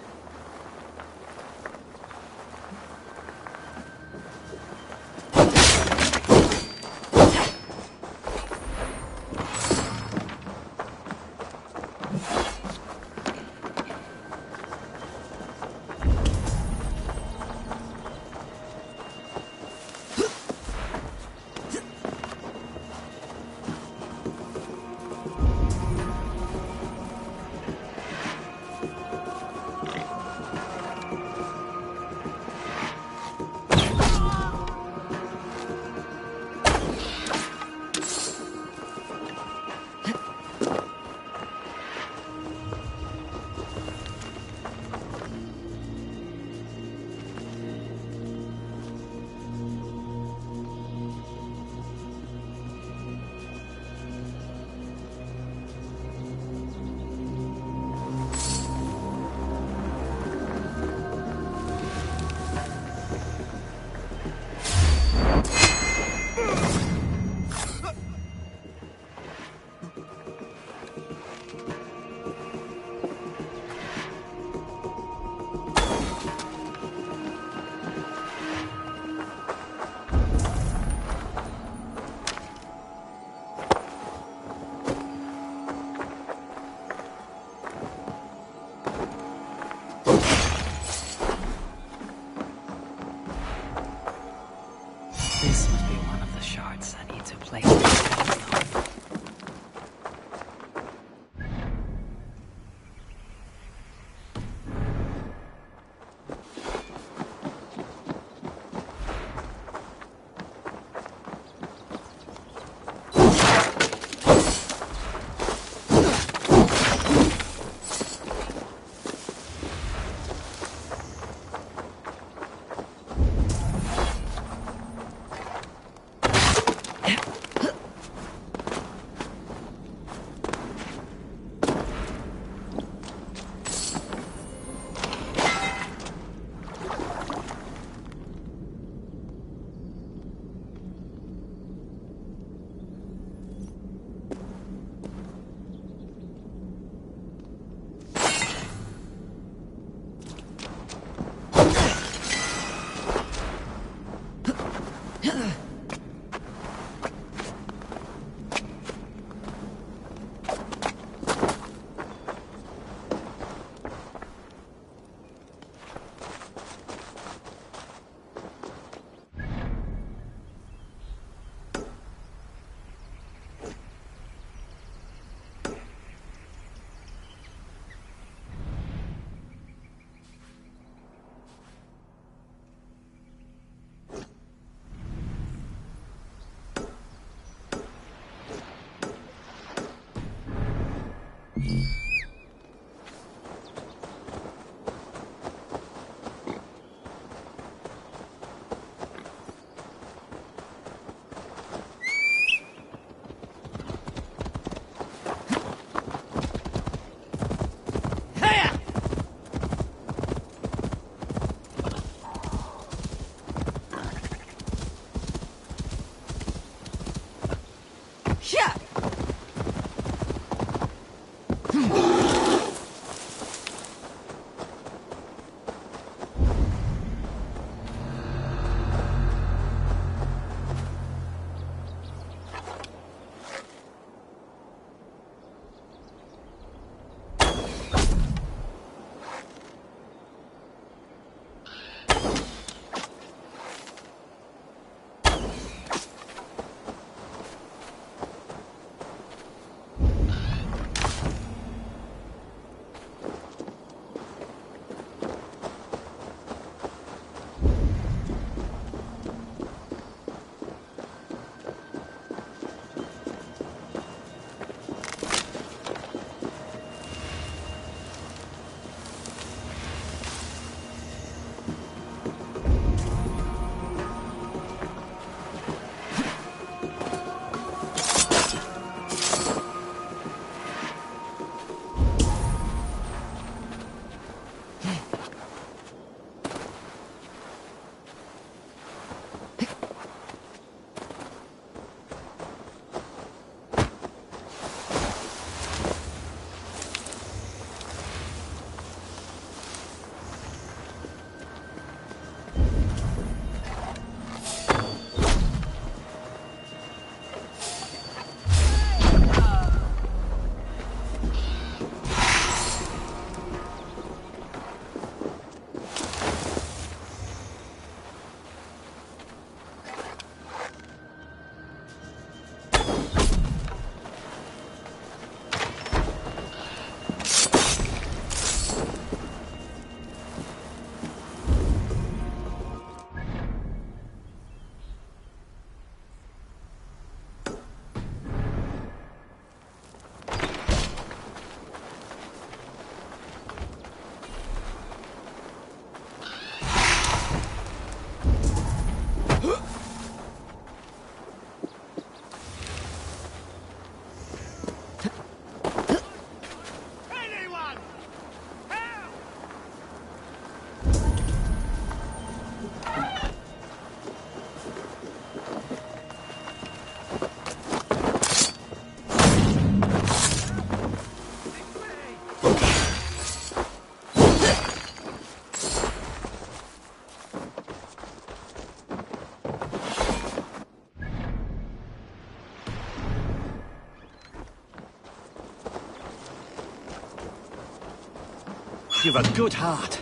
You've a good heart.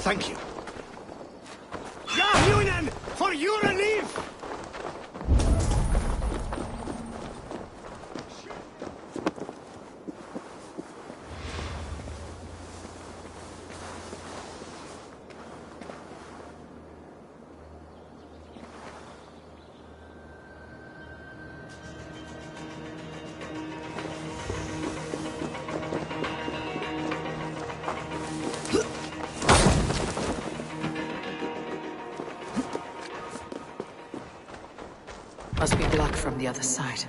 Thank you. Ja, Union! For your relief! Must be blocked from the other side.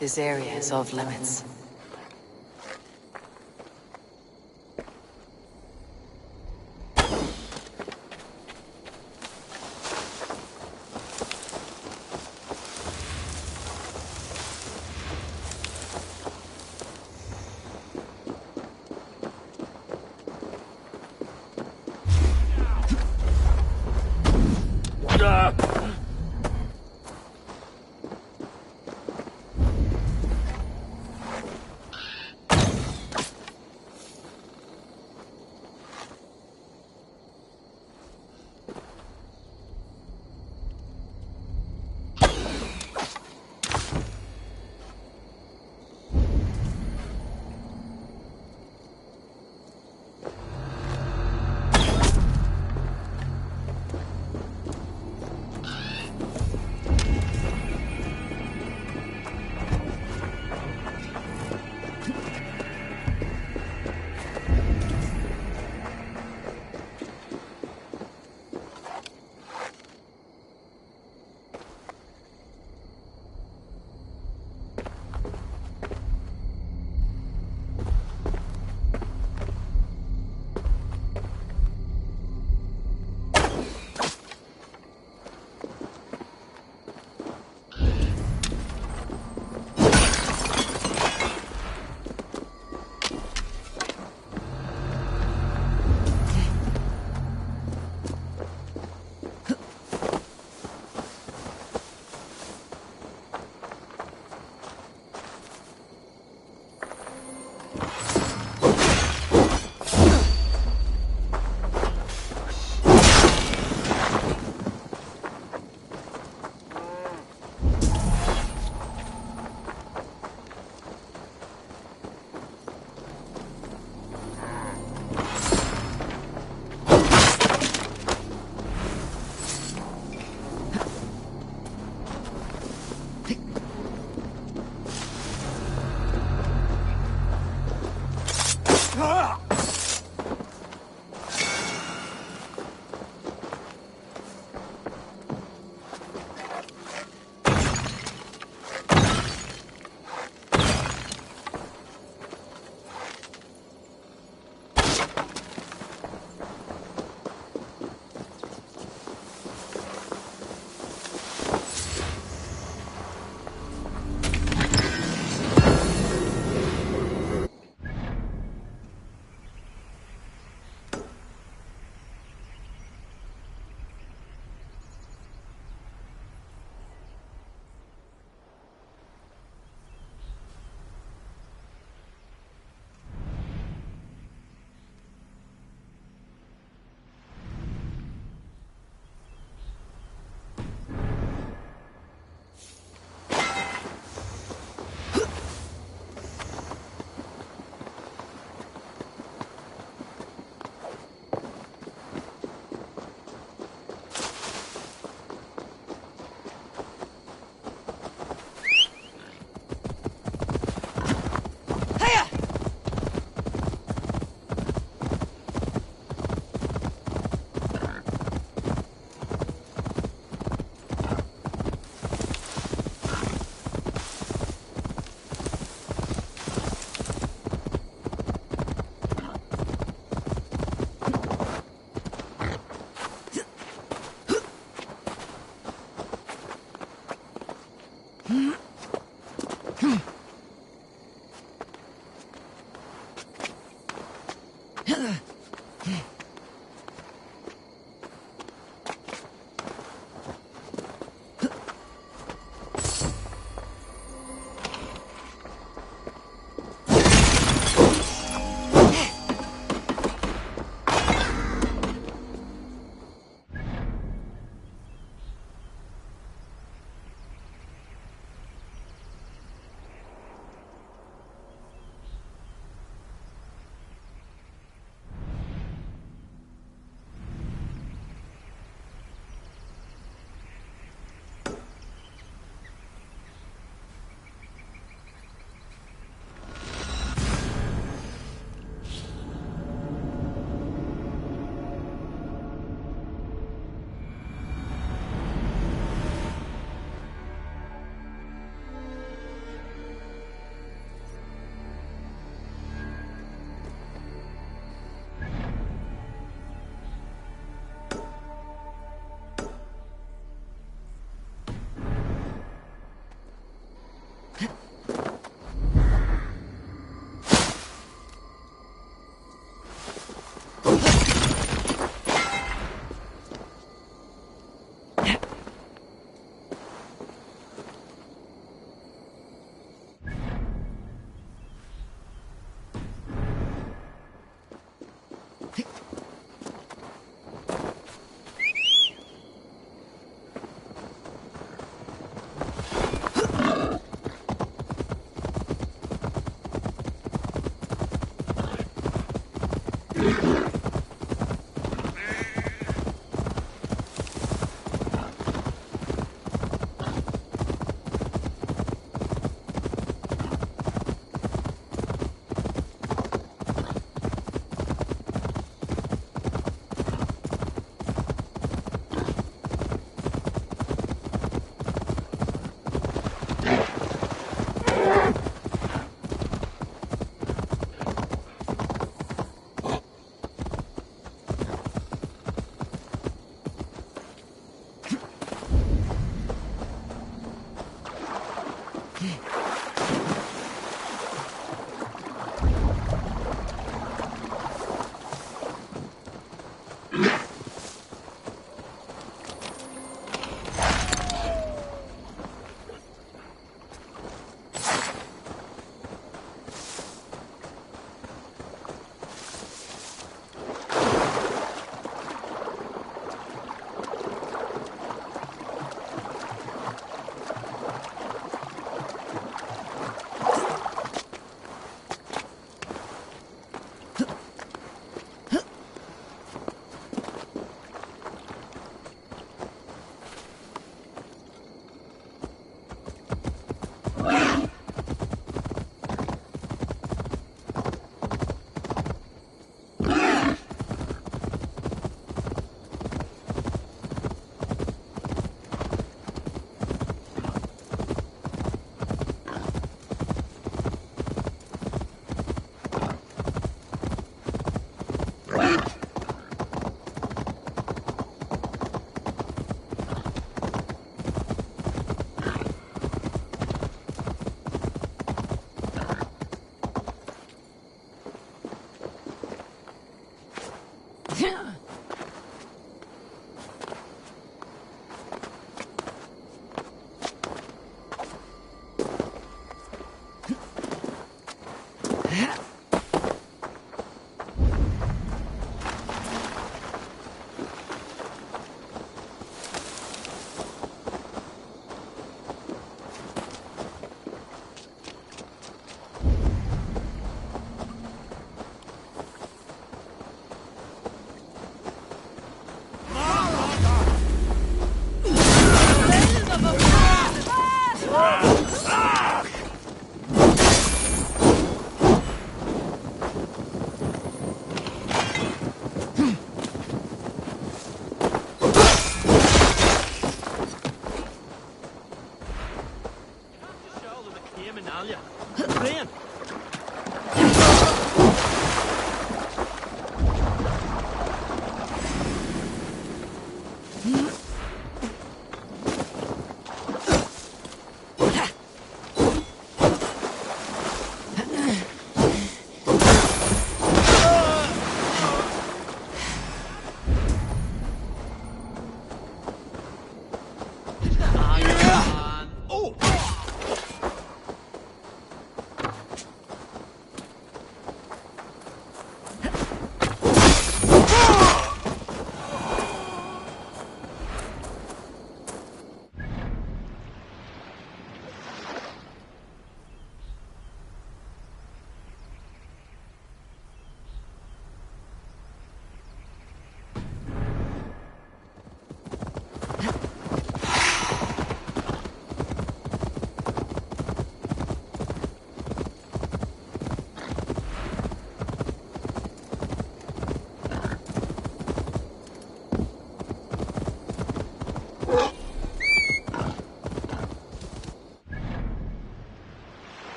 This area is off limits.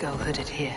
go hooded here.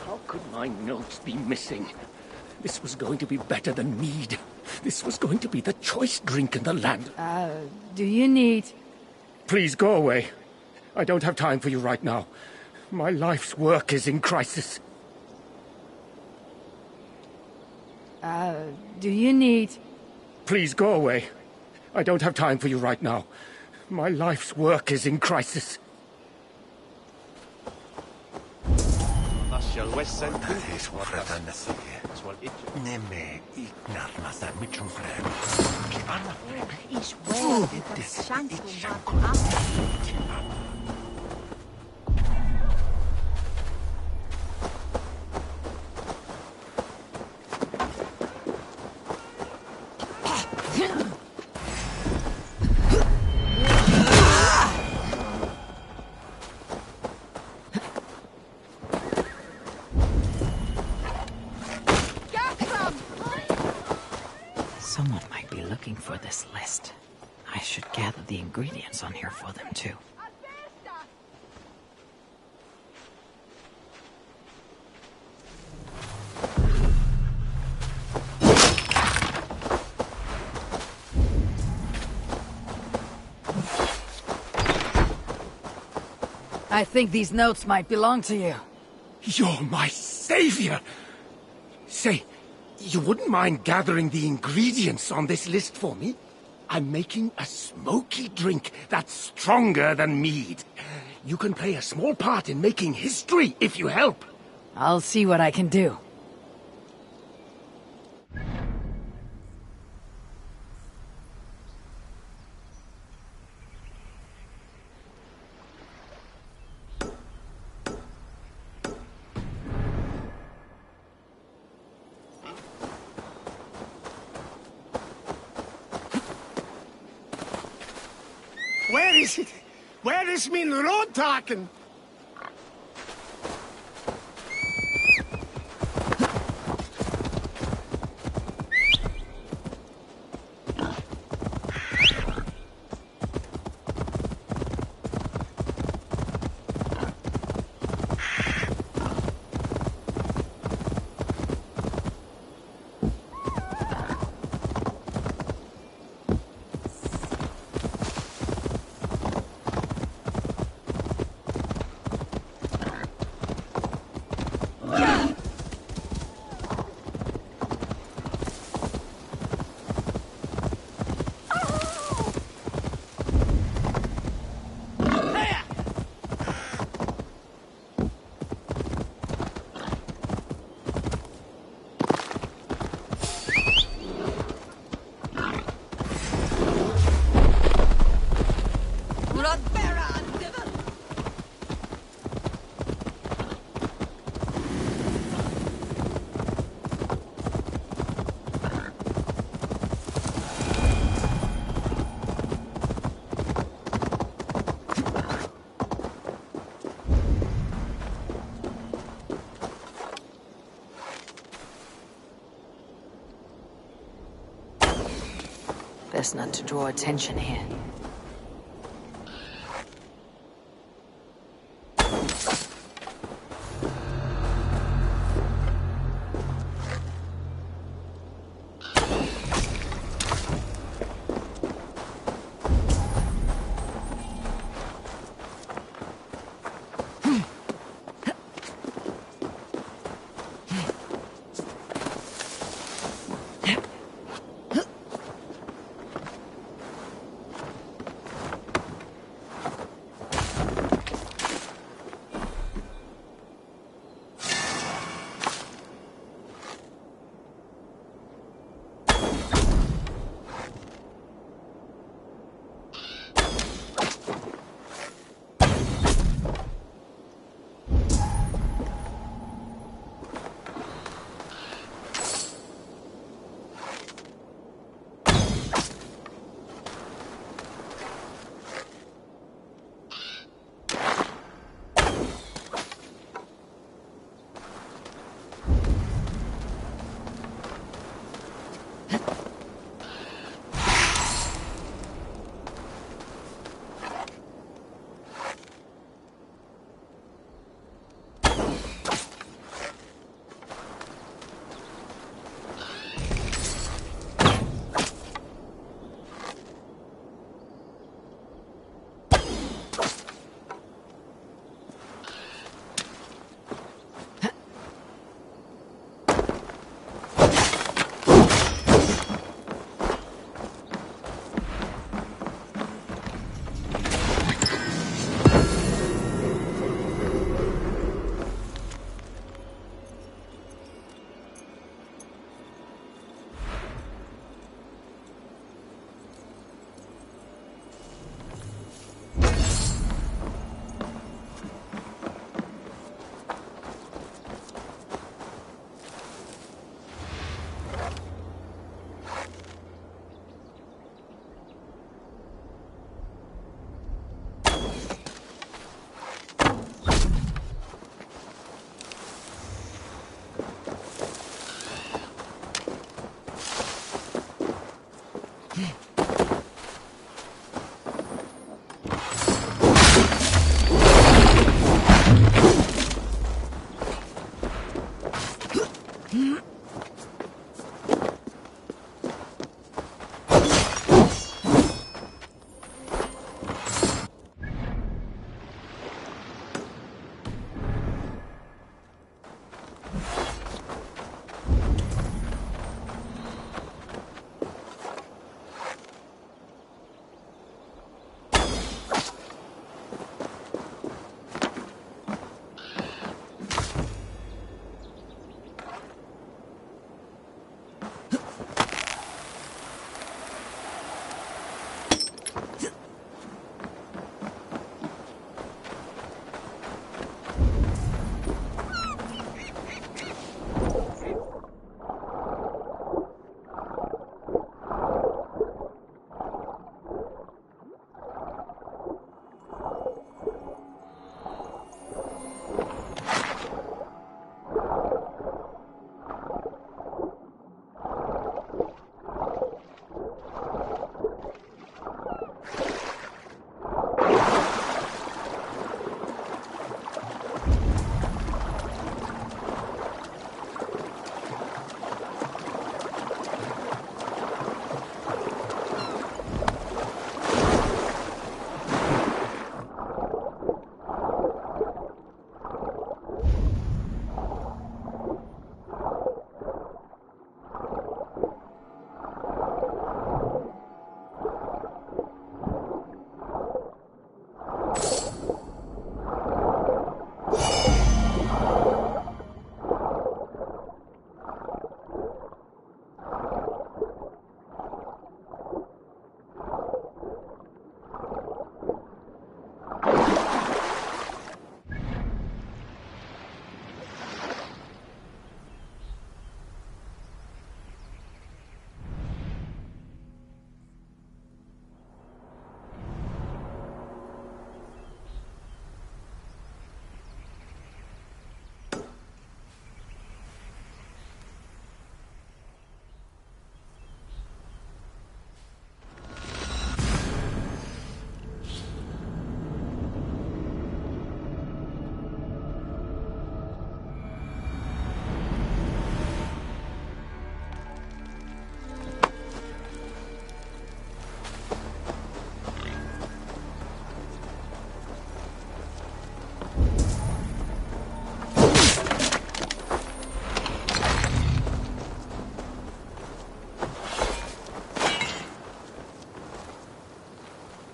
How could my notes be missing? This was going to be better than mead. This was going to be the choice drink in the land. Do you need... Please go away. I don't have time for you right now. My life's work is in crisis. Do you need... Please go away. I don't have time for you right now. My life's work is in crisis. Someone might be looking for this list. I should gather the ingredients on here for them, too. I think these notes might belong to you. You're my savior! Say, you wouldn't mind gathering the ingredients on this list for me? I'm making a smoky drink that's stronger than mead. You can play a small part in making history if you help. I'll see what I can do. Where is it? Where is min rådtaken? Best not to draw attention here.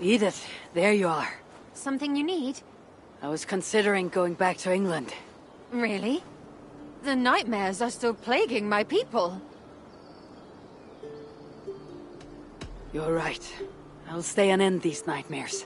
Edith, there you are. Something you need? I was considering going back to England. Really? The nightmares are still plaguing my people. You're right. I'll stay and end these nightmares.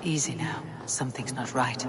Easy now. Something's not right.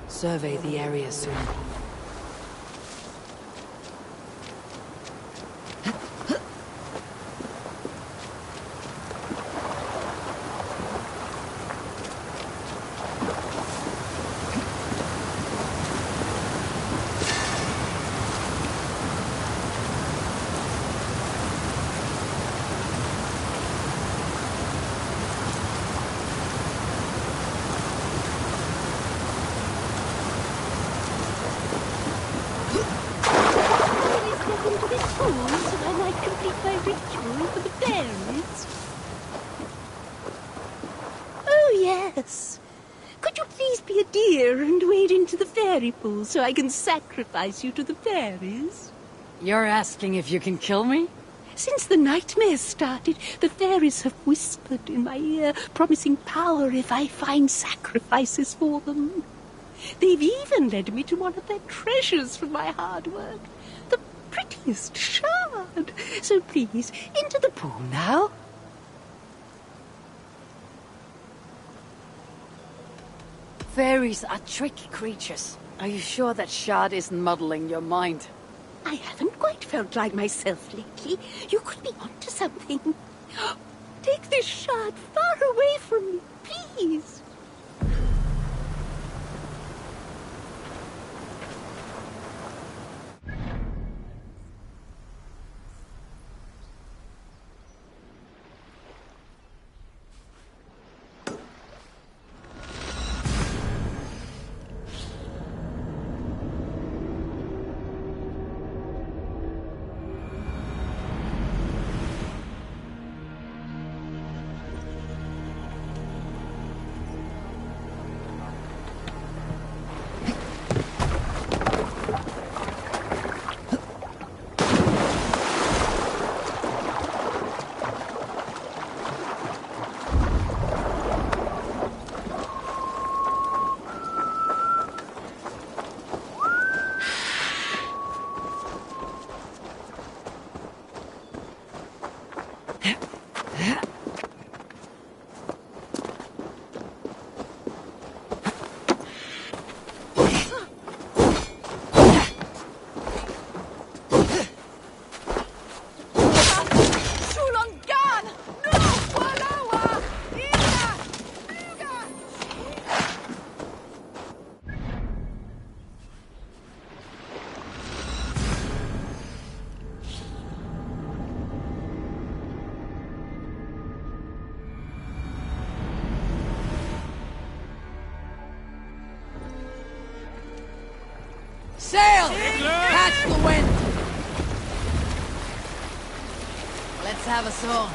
Survey the area soon. Could you please be a dear and wade into the fairy pool so I can sacrifice you to the fairies? You're asking if you can kill me? Since the nightmare started, the fairies have whispered in my ear, promising power if I find sacrifices for them. They've even led me to one of their treasures from my hard work, the prettiest shard. So please, into the pool now. Fairies are tricky creatures. Are you sure that shard isn't muddling your mind? I haven't quite felt like myself lately. You could be onto something. Take this shard far away from me, please. Sail! Catch the wind! Let's have a song.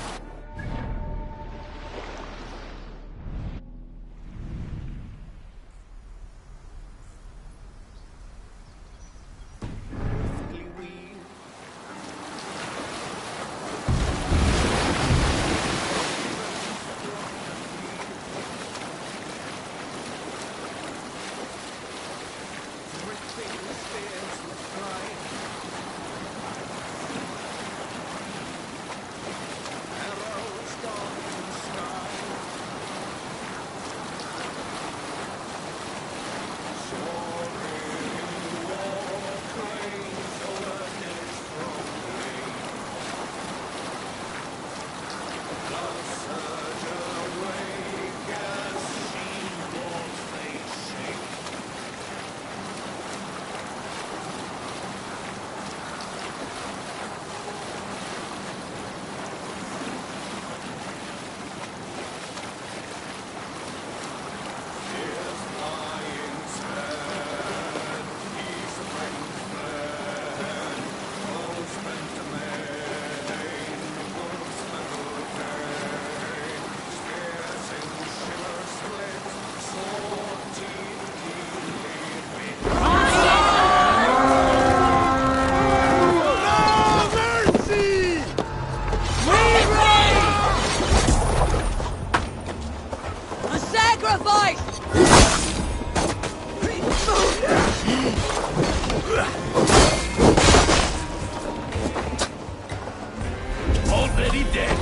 bloody dead.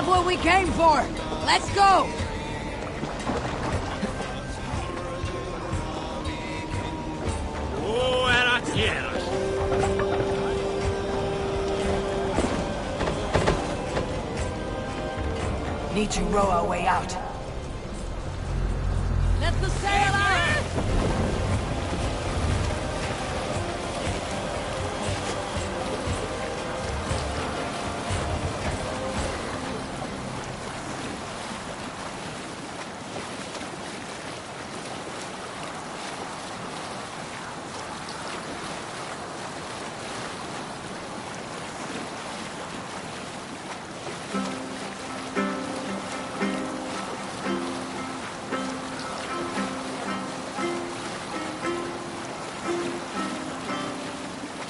What we came for! Let's go! Need to row our way out. Let the sail out!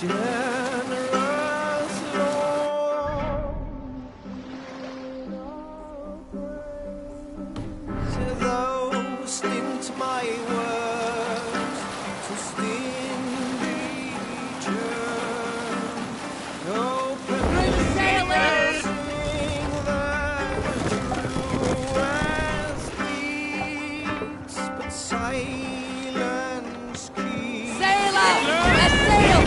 Generous Lord, say thou stint my words to stingy turn. Open sailors! sing that through as beats, but silence keeps. Sail out! Let's sail!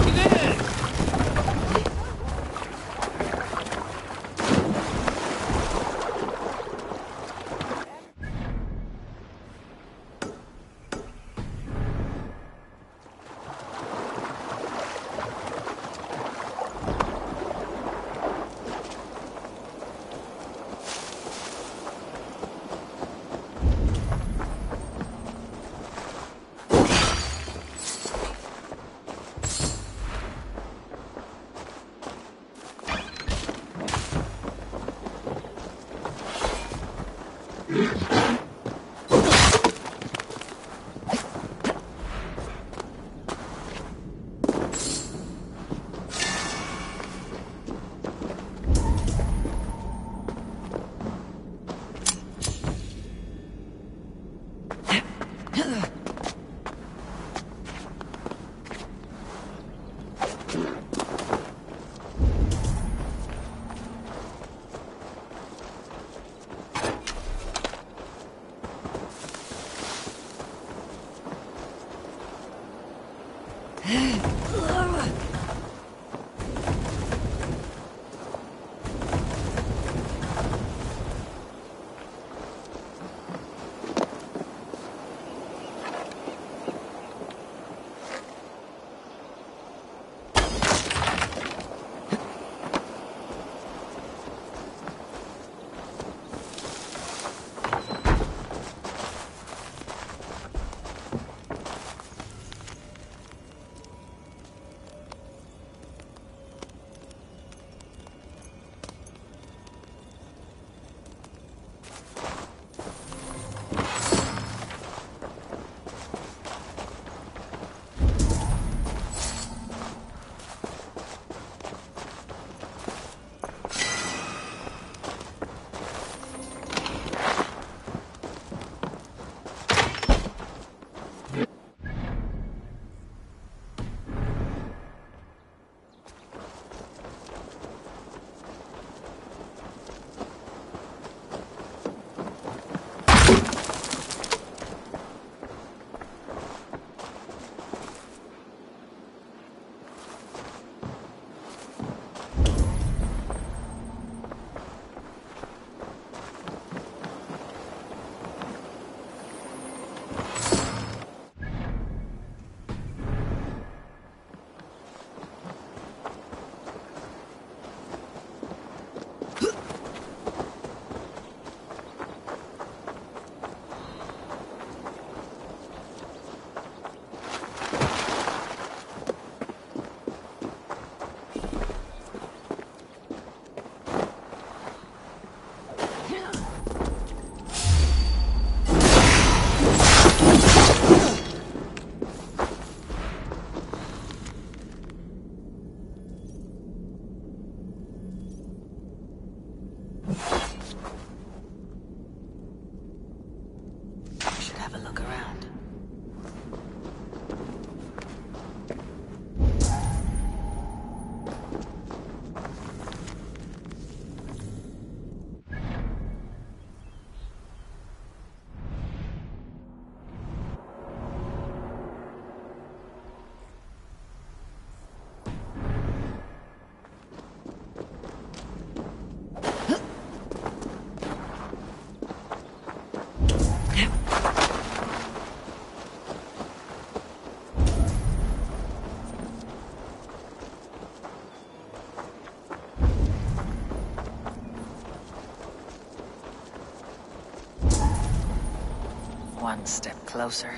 One step closer.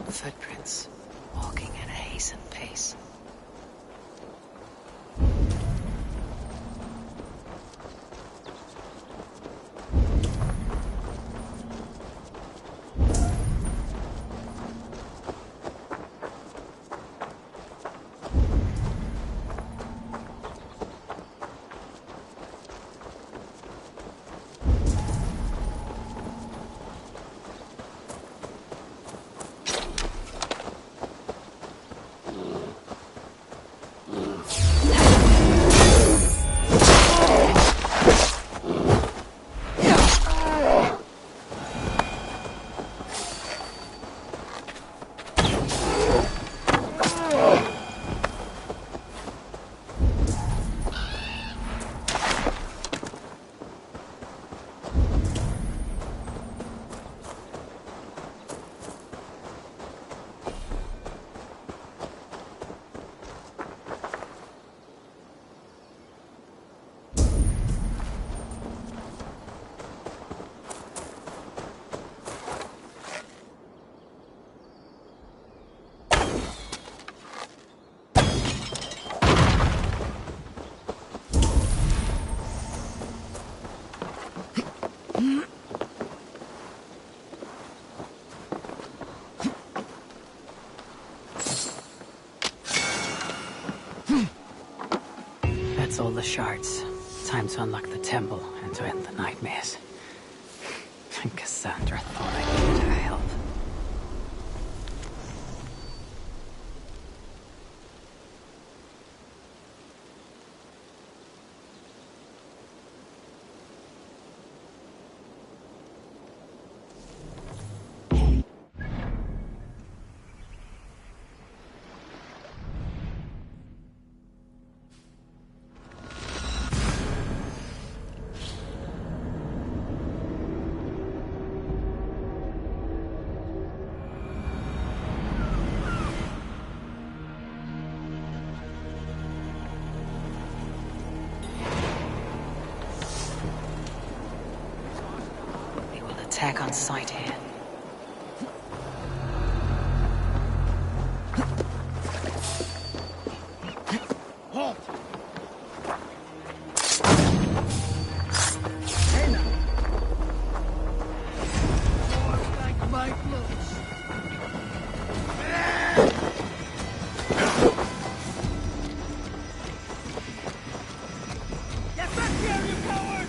Footprints, walking at a hastened pace. That's all the shards. Time to unlock the temple and to end the nightmares. Cassandra thought I needed her help. attack on sight here. Halt! Hey now! More like my clothes. Get back here, you coward!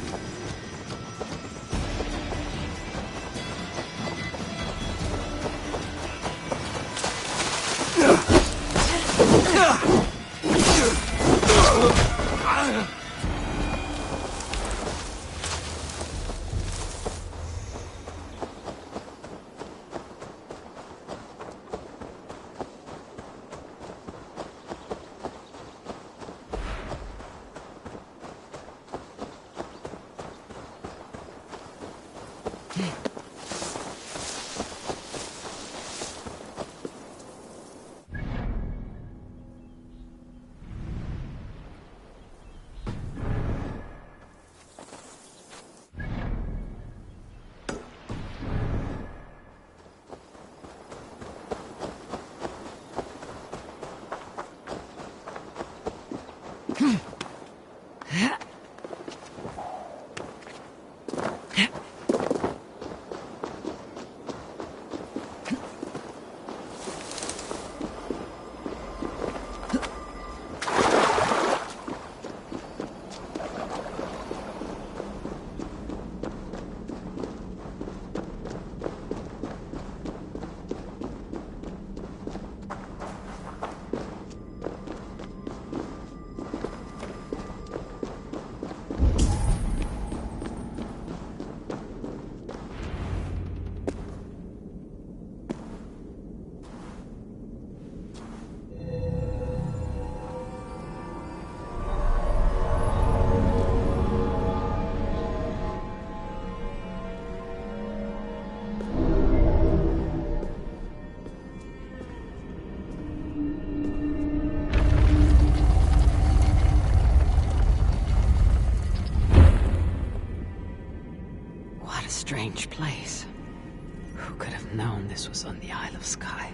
What a strange place. Who could have known this was on the Isle of Skye?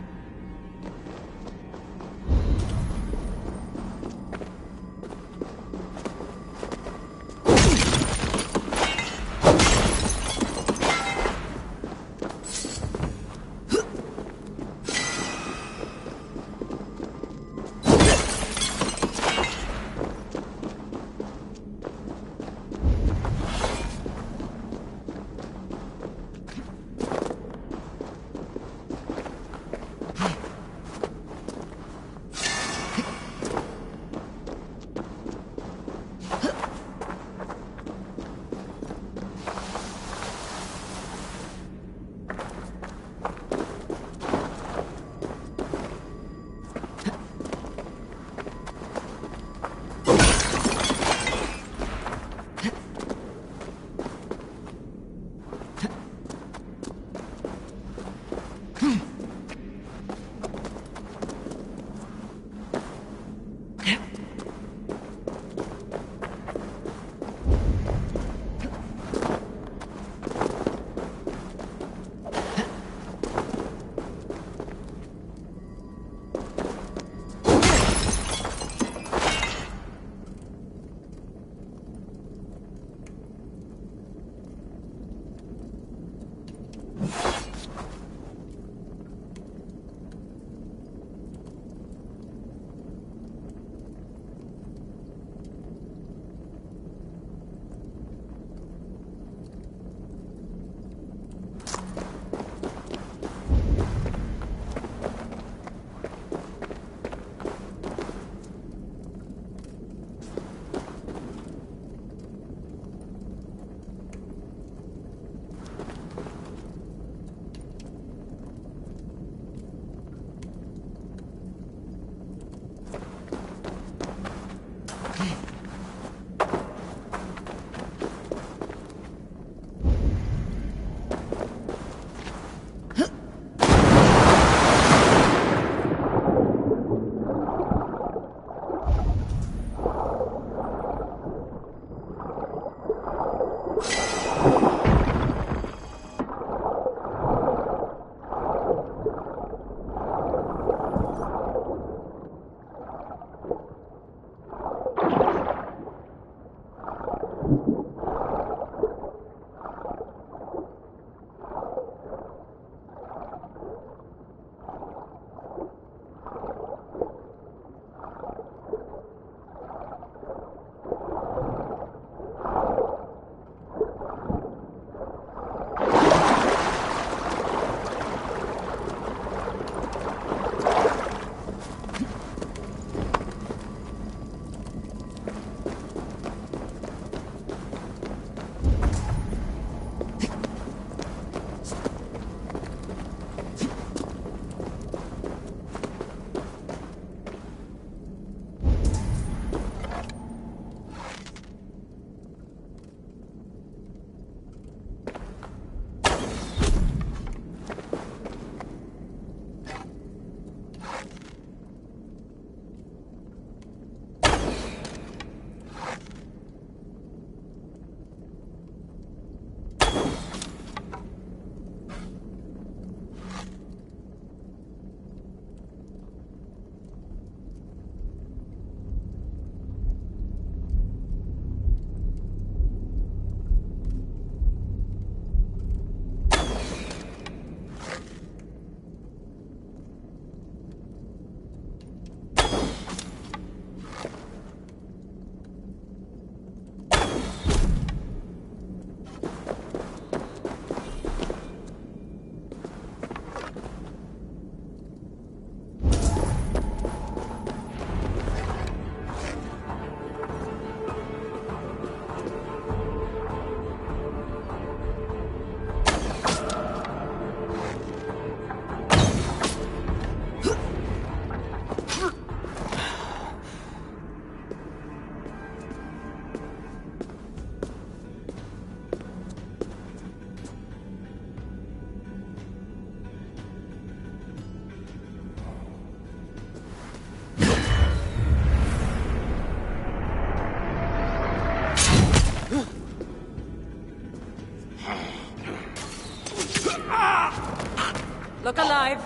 alive.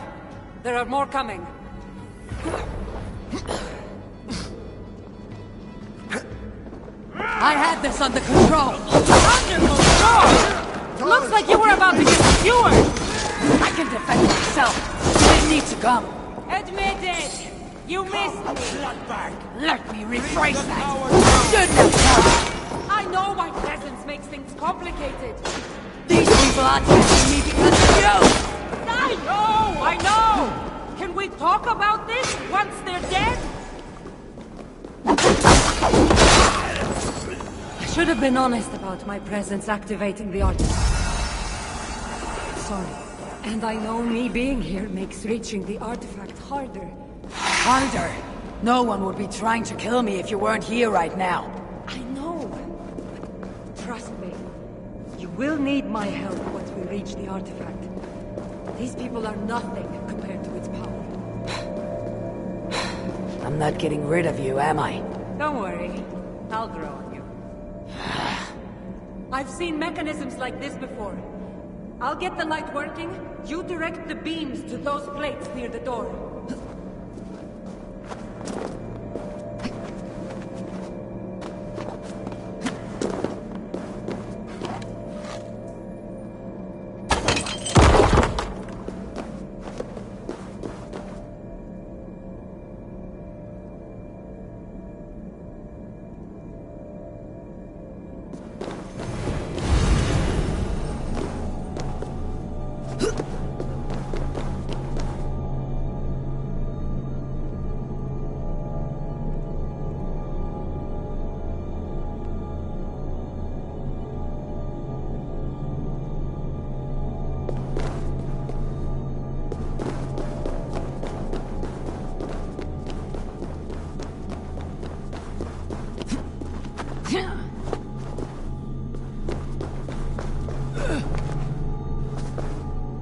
There are more coming. I had this under control. Under control? Looks like you were about to get skewered. I can defend myself. You didn't need to come. Admit it! You missed me! Let me rephrase that. Shouldn't have come. I know my presence makes things complicated. These people are testing me because of you. I know! Can we talk about this once they're dead? I should have been honest about my presence activating the artifact. Sorry. And I know me being here makes reaching the artifact harder. Harder? No one would be trying to kill me if you weren't here right now. I know. Trust me. You will need my help once we reach the artifact. These people are nothing compared to its power. I'm not getting rid of you, am I? Don't worry. I'll grow on you. I've seen mechanisms like this before. I'll get the light working. You direct the beams to those plates near the door.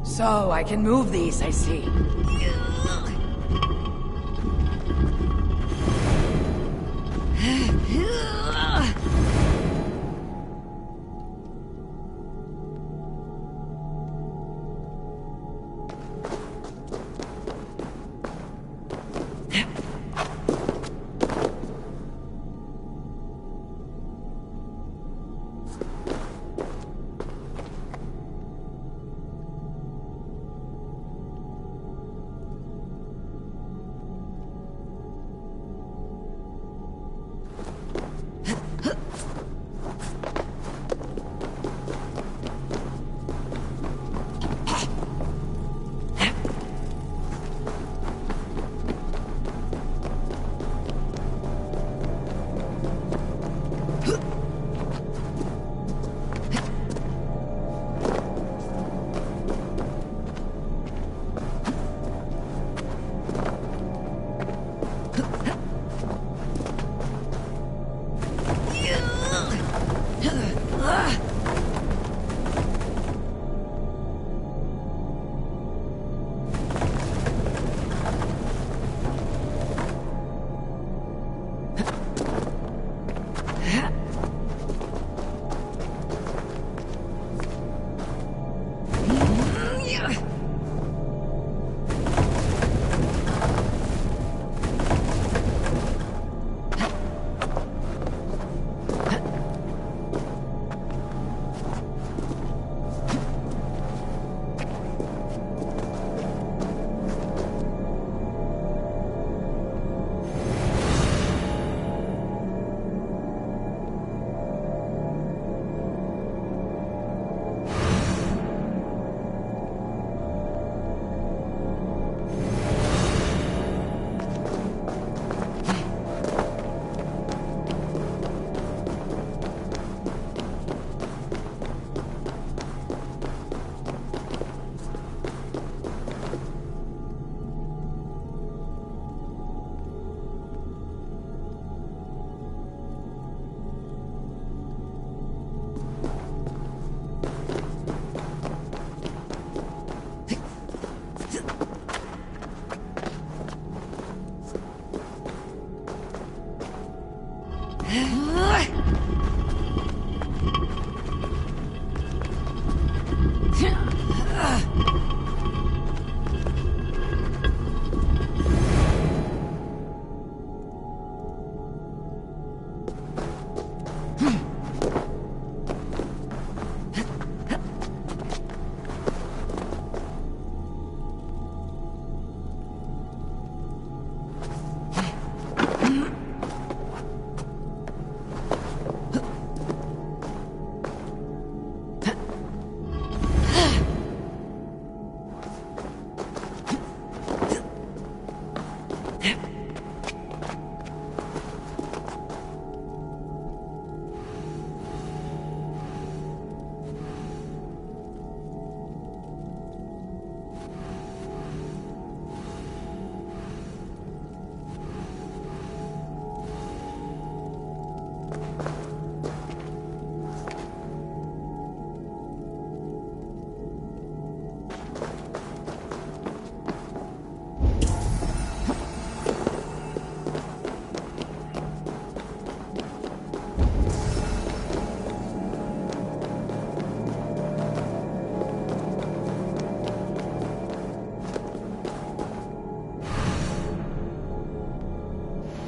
So, I can move these, I see.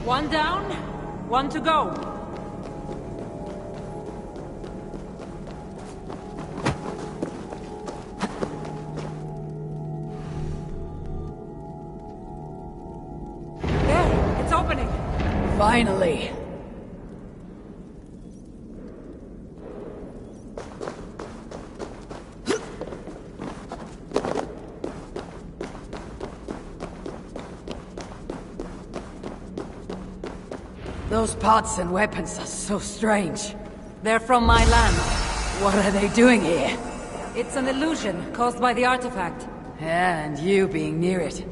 One down, one to go. There, it's opening. Finally. Those pots and weapons are so strange. They're from my land. What are they doing here? It's an illusion caused by the artifact. Yeah, and you being near it.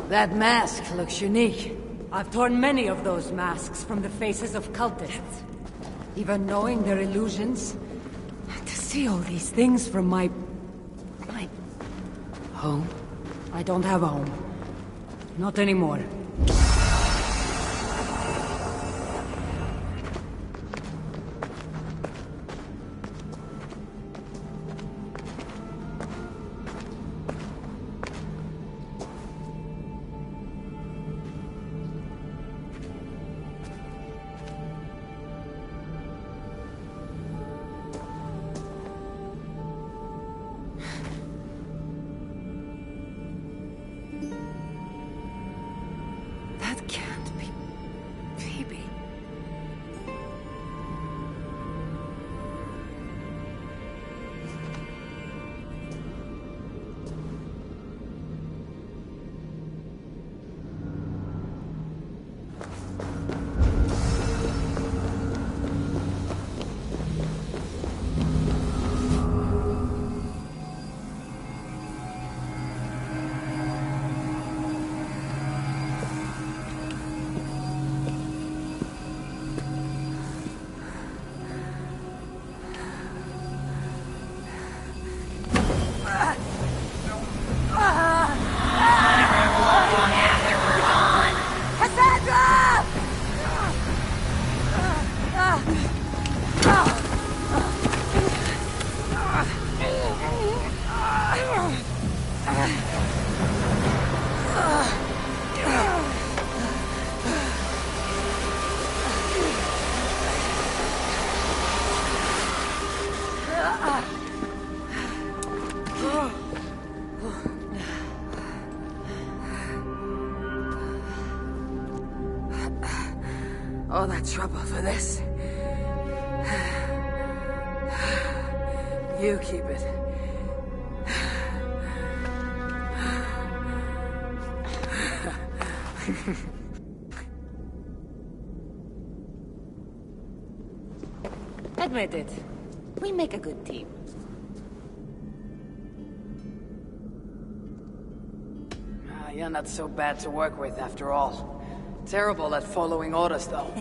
That mask looks unique. I've torn many of those masks from the faces of cultists. Even knowing they're illusions, to see all these things from my Home? I don't have a home. Not anymore. That can't be... Phoebe. All that trouble for this. You keep it. Admit it. We make a good team. You're not so bad to work with after all. Terrible at following orders, though.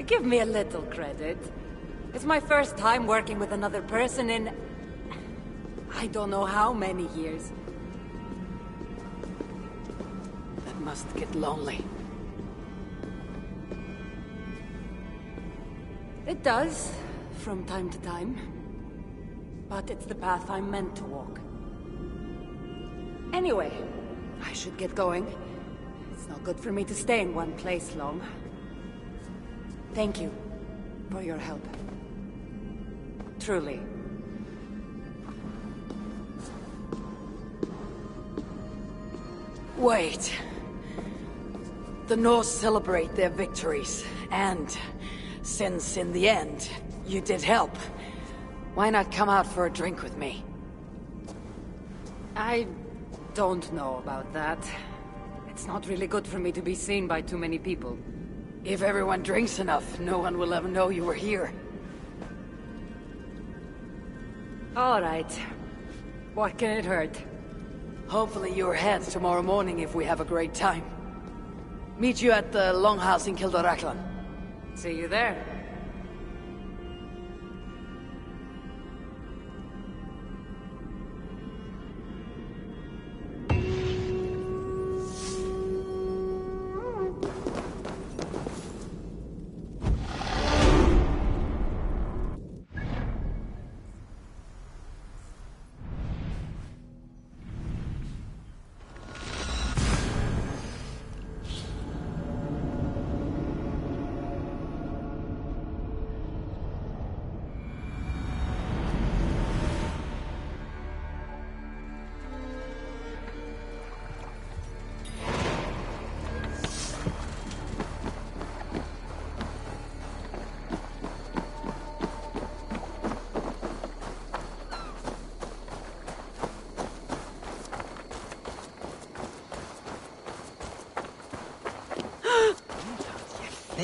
Give me a little credit. It's my first time working with another person in... I don't know how many years. That must get lonely. It does, from time to time. But it's the path I'm meant to walk. Anyway, I should get going. It's not good for me to stay in one place long. Thank you for your help. Truly. Wait. The Norse celebrate their victories, and since in the end, you did help, why not come out for a drink with me? I don't know about that. It's not really good for me to be seen by too many people. If everyone drinks enough, no one will ever know you were here. All right. What can it hurt? Hopefully you're ahead tomorrow morning if we have a great time. Meet you at the Longhouse in Kildoraklan. See you there.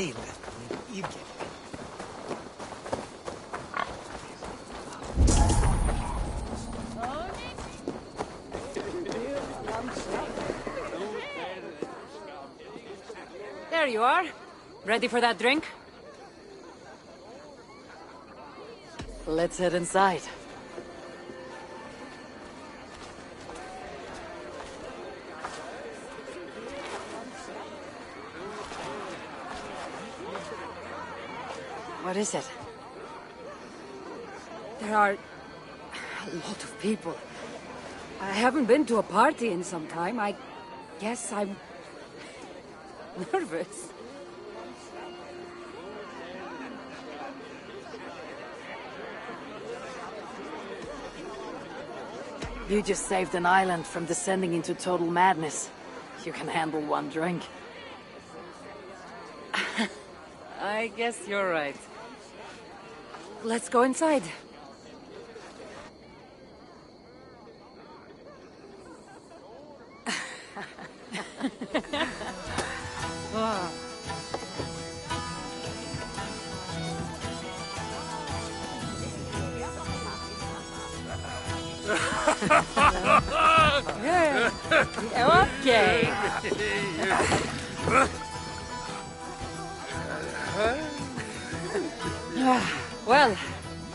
meille Ivge. There you are. Ready for that drink? Let's head inside. What is it? There are a lot of people. I haven't been to a party in some time. I guess I'm nervous. You just saved an island from descending into total madness. You can handle one drink. I guess you're right. Let's go inside. Okay. Well,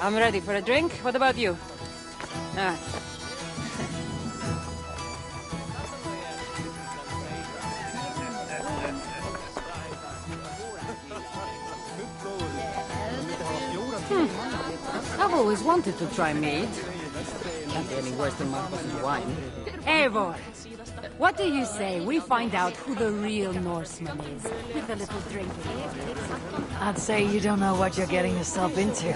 I'm ready for a drink. What about you? Ah. I've always wanted to try mead. Can't be any worse than Marcos's wine. Eivor, what do you say we find out who the real Norseman is with a little drink? I'd say you don't know what you're getting yourself into.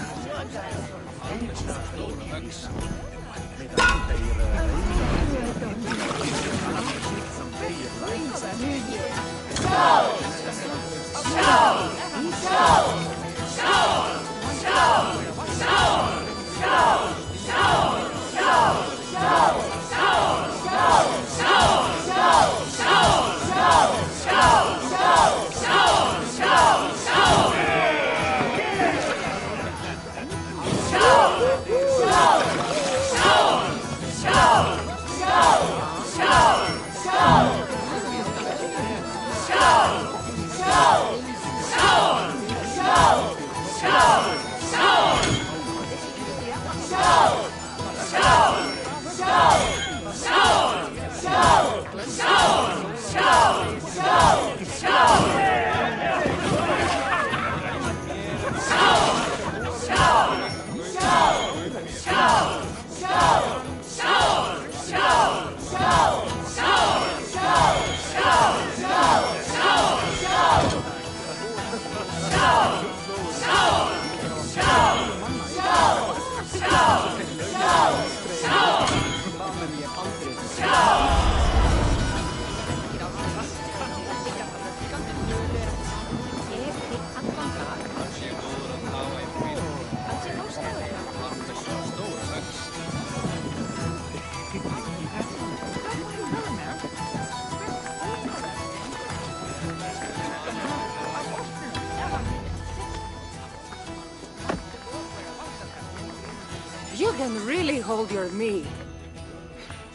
You can really hold your mead.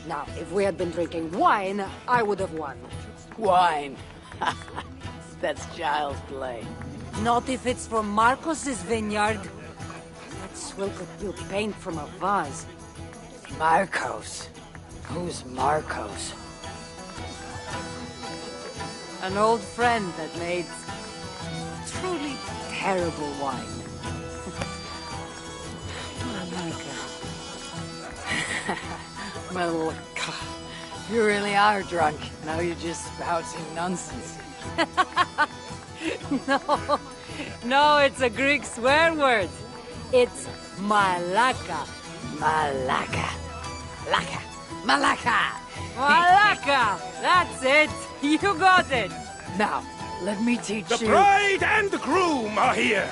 Now, if we had been drinking wine, I would have won. Wine. That's child's play. Not if it's from Marcos's vineyard. That swill could do paint from a vase. Marcos? Who's Marcos? An old friend that made truly terrible wine. Well, God, you really are drunk. Now you're just spouting nonsense. No, it's a Greek swear word. It's malaka. Malaka. Laka. Malaka. Malaka! That's it! You got it! Now, let me teach The you... bride and the groom are here!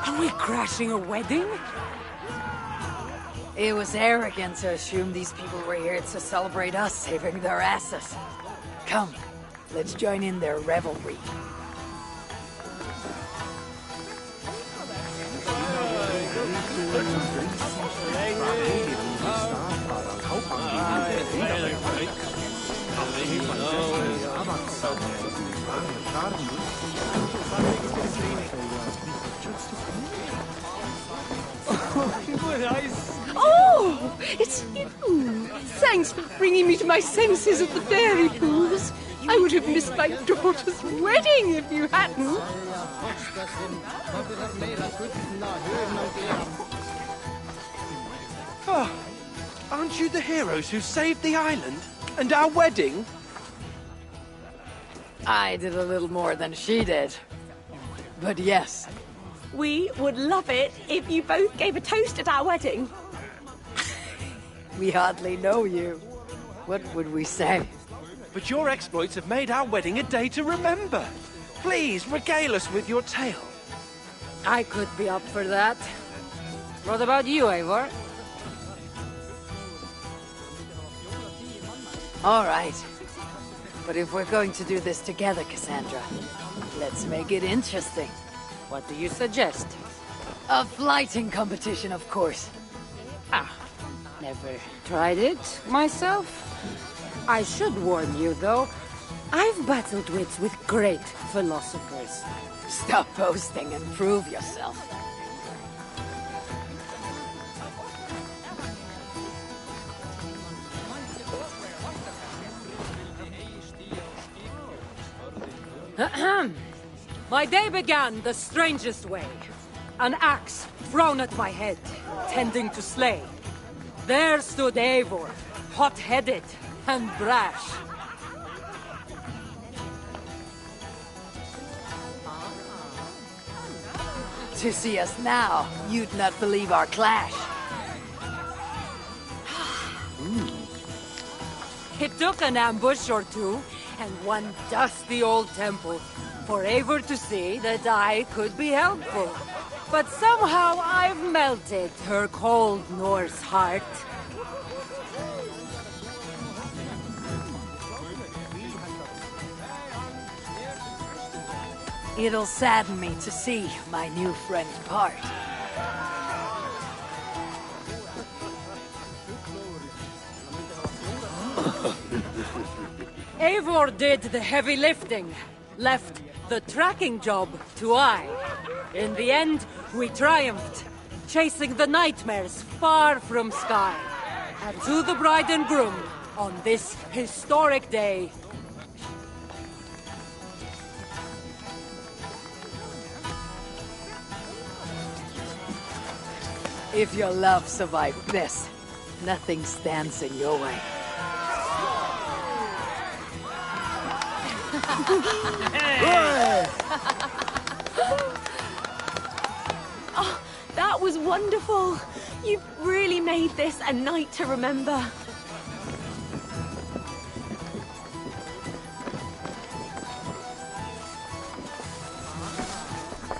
Are we crashing a wedding? It was arrogant to assume these people were here to celebrate us saving their asses. Come, let's join in their revelry. Oh, it's you. Thanks for bringing me to my senses of the fairy pools. I would have missed my daughter's wedding if you hadn't. Oh, aren't you the heroes who saved the island? And our wedding? I did a little more than she did. But yes. We would love it if you both gave a toast at our wedding. We hardly know you. What would we say? But your exploits have made our wedding a day to remember. Please, regale us with your tale. I could be up for that. What about you, Eivor? All right. But if we're going to do this together, Cassandra, let's make it interesting. What do you suggest? A flighting competition, of course. Never tried it myself. I should warn you, though. I've battled wits with great philosophers. Stop boasting and prove yourself. My day began the strangest way. An axe thrown at my head, tending to slay. There stood Eivor, hot-headed and brash. To see us now, you'd not believe our clash. It took an ambush or two, and one dusty old temple, for Eivor to see that I could be helpful. But somehow I've melted her cold Norse heart. It'll sadden me to see my new friend part. Eivor did the heavy lifting, left the tracking job to I. In the end, we triumphed, chasing the nightmares far from Sky. And to the bride and groom, on this historic day, If your love survived this, nothing stands in your way. Oh, that was wonderful. You really made this a night to remember.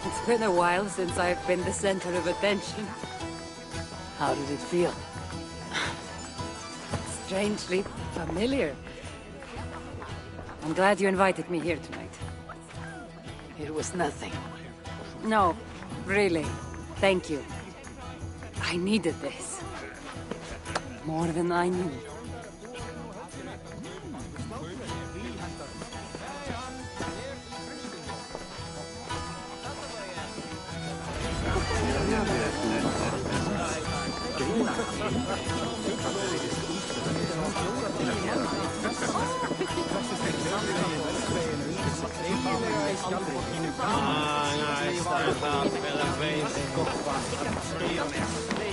it's been a while since I've been the center of attention. How did it feel? Strangely familiar. I'm glad you invited me here tonight. It was nothing. No, really. Thank you. I needed this. More than I knew.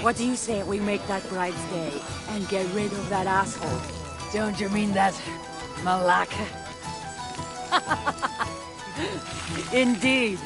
What do you say we make that bride's day and get rid of that asshole? Don't you mean that Malaka? Indeed.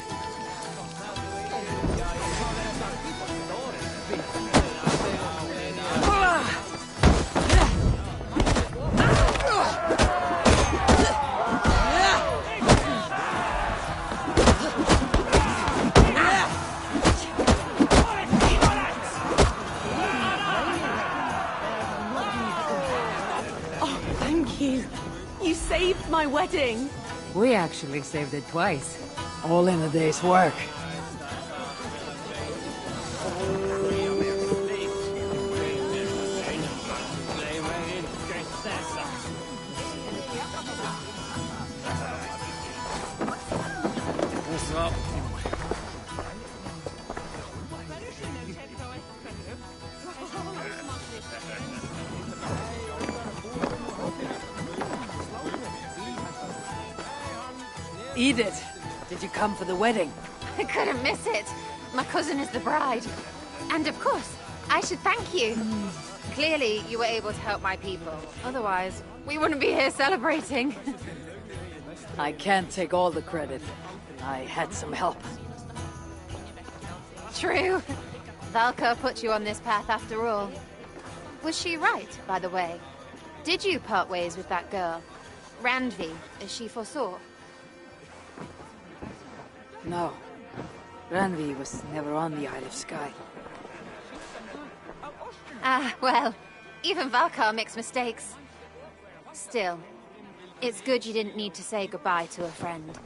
my wedding. We actually saved it twice. All in a day's work. Edith, did you come for the wedding? I couldn't miss it. My cousin is the bride. And of course, I should thank you. Clearly, you were able to help my people. Otherwise, we wouldn't be here celebrating. I can't take all the credit. I had some help. True. Valka put you on this path after all. Was she right, by the way? Did you part ways with that girl? Randvi, as she foresaw? No. Randvi was never on the Isle of Skye. Ah, well, even Valkar makes mistakes. Still, it's good you didn't need to say goodbye to a friend.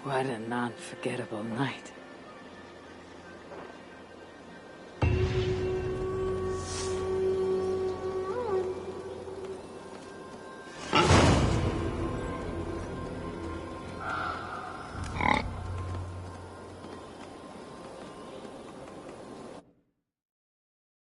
What an unforgettable night.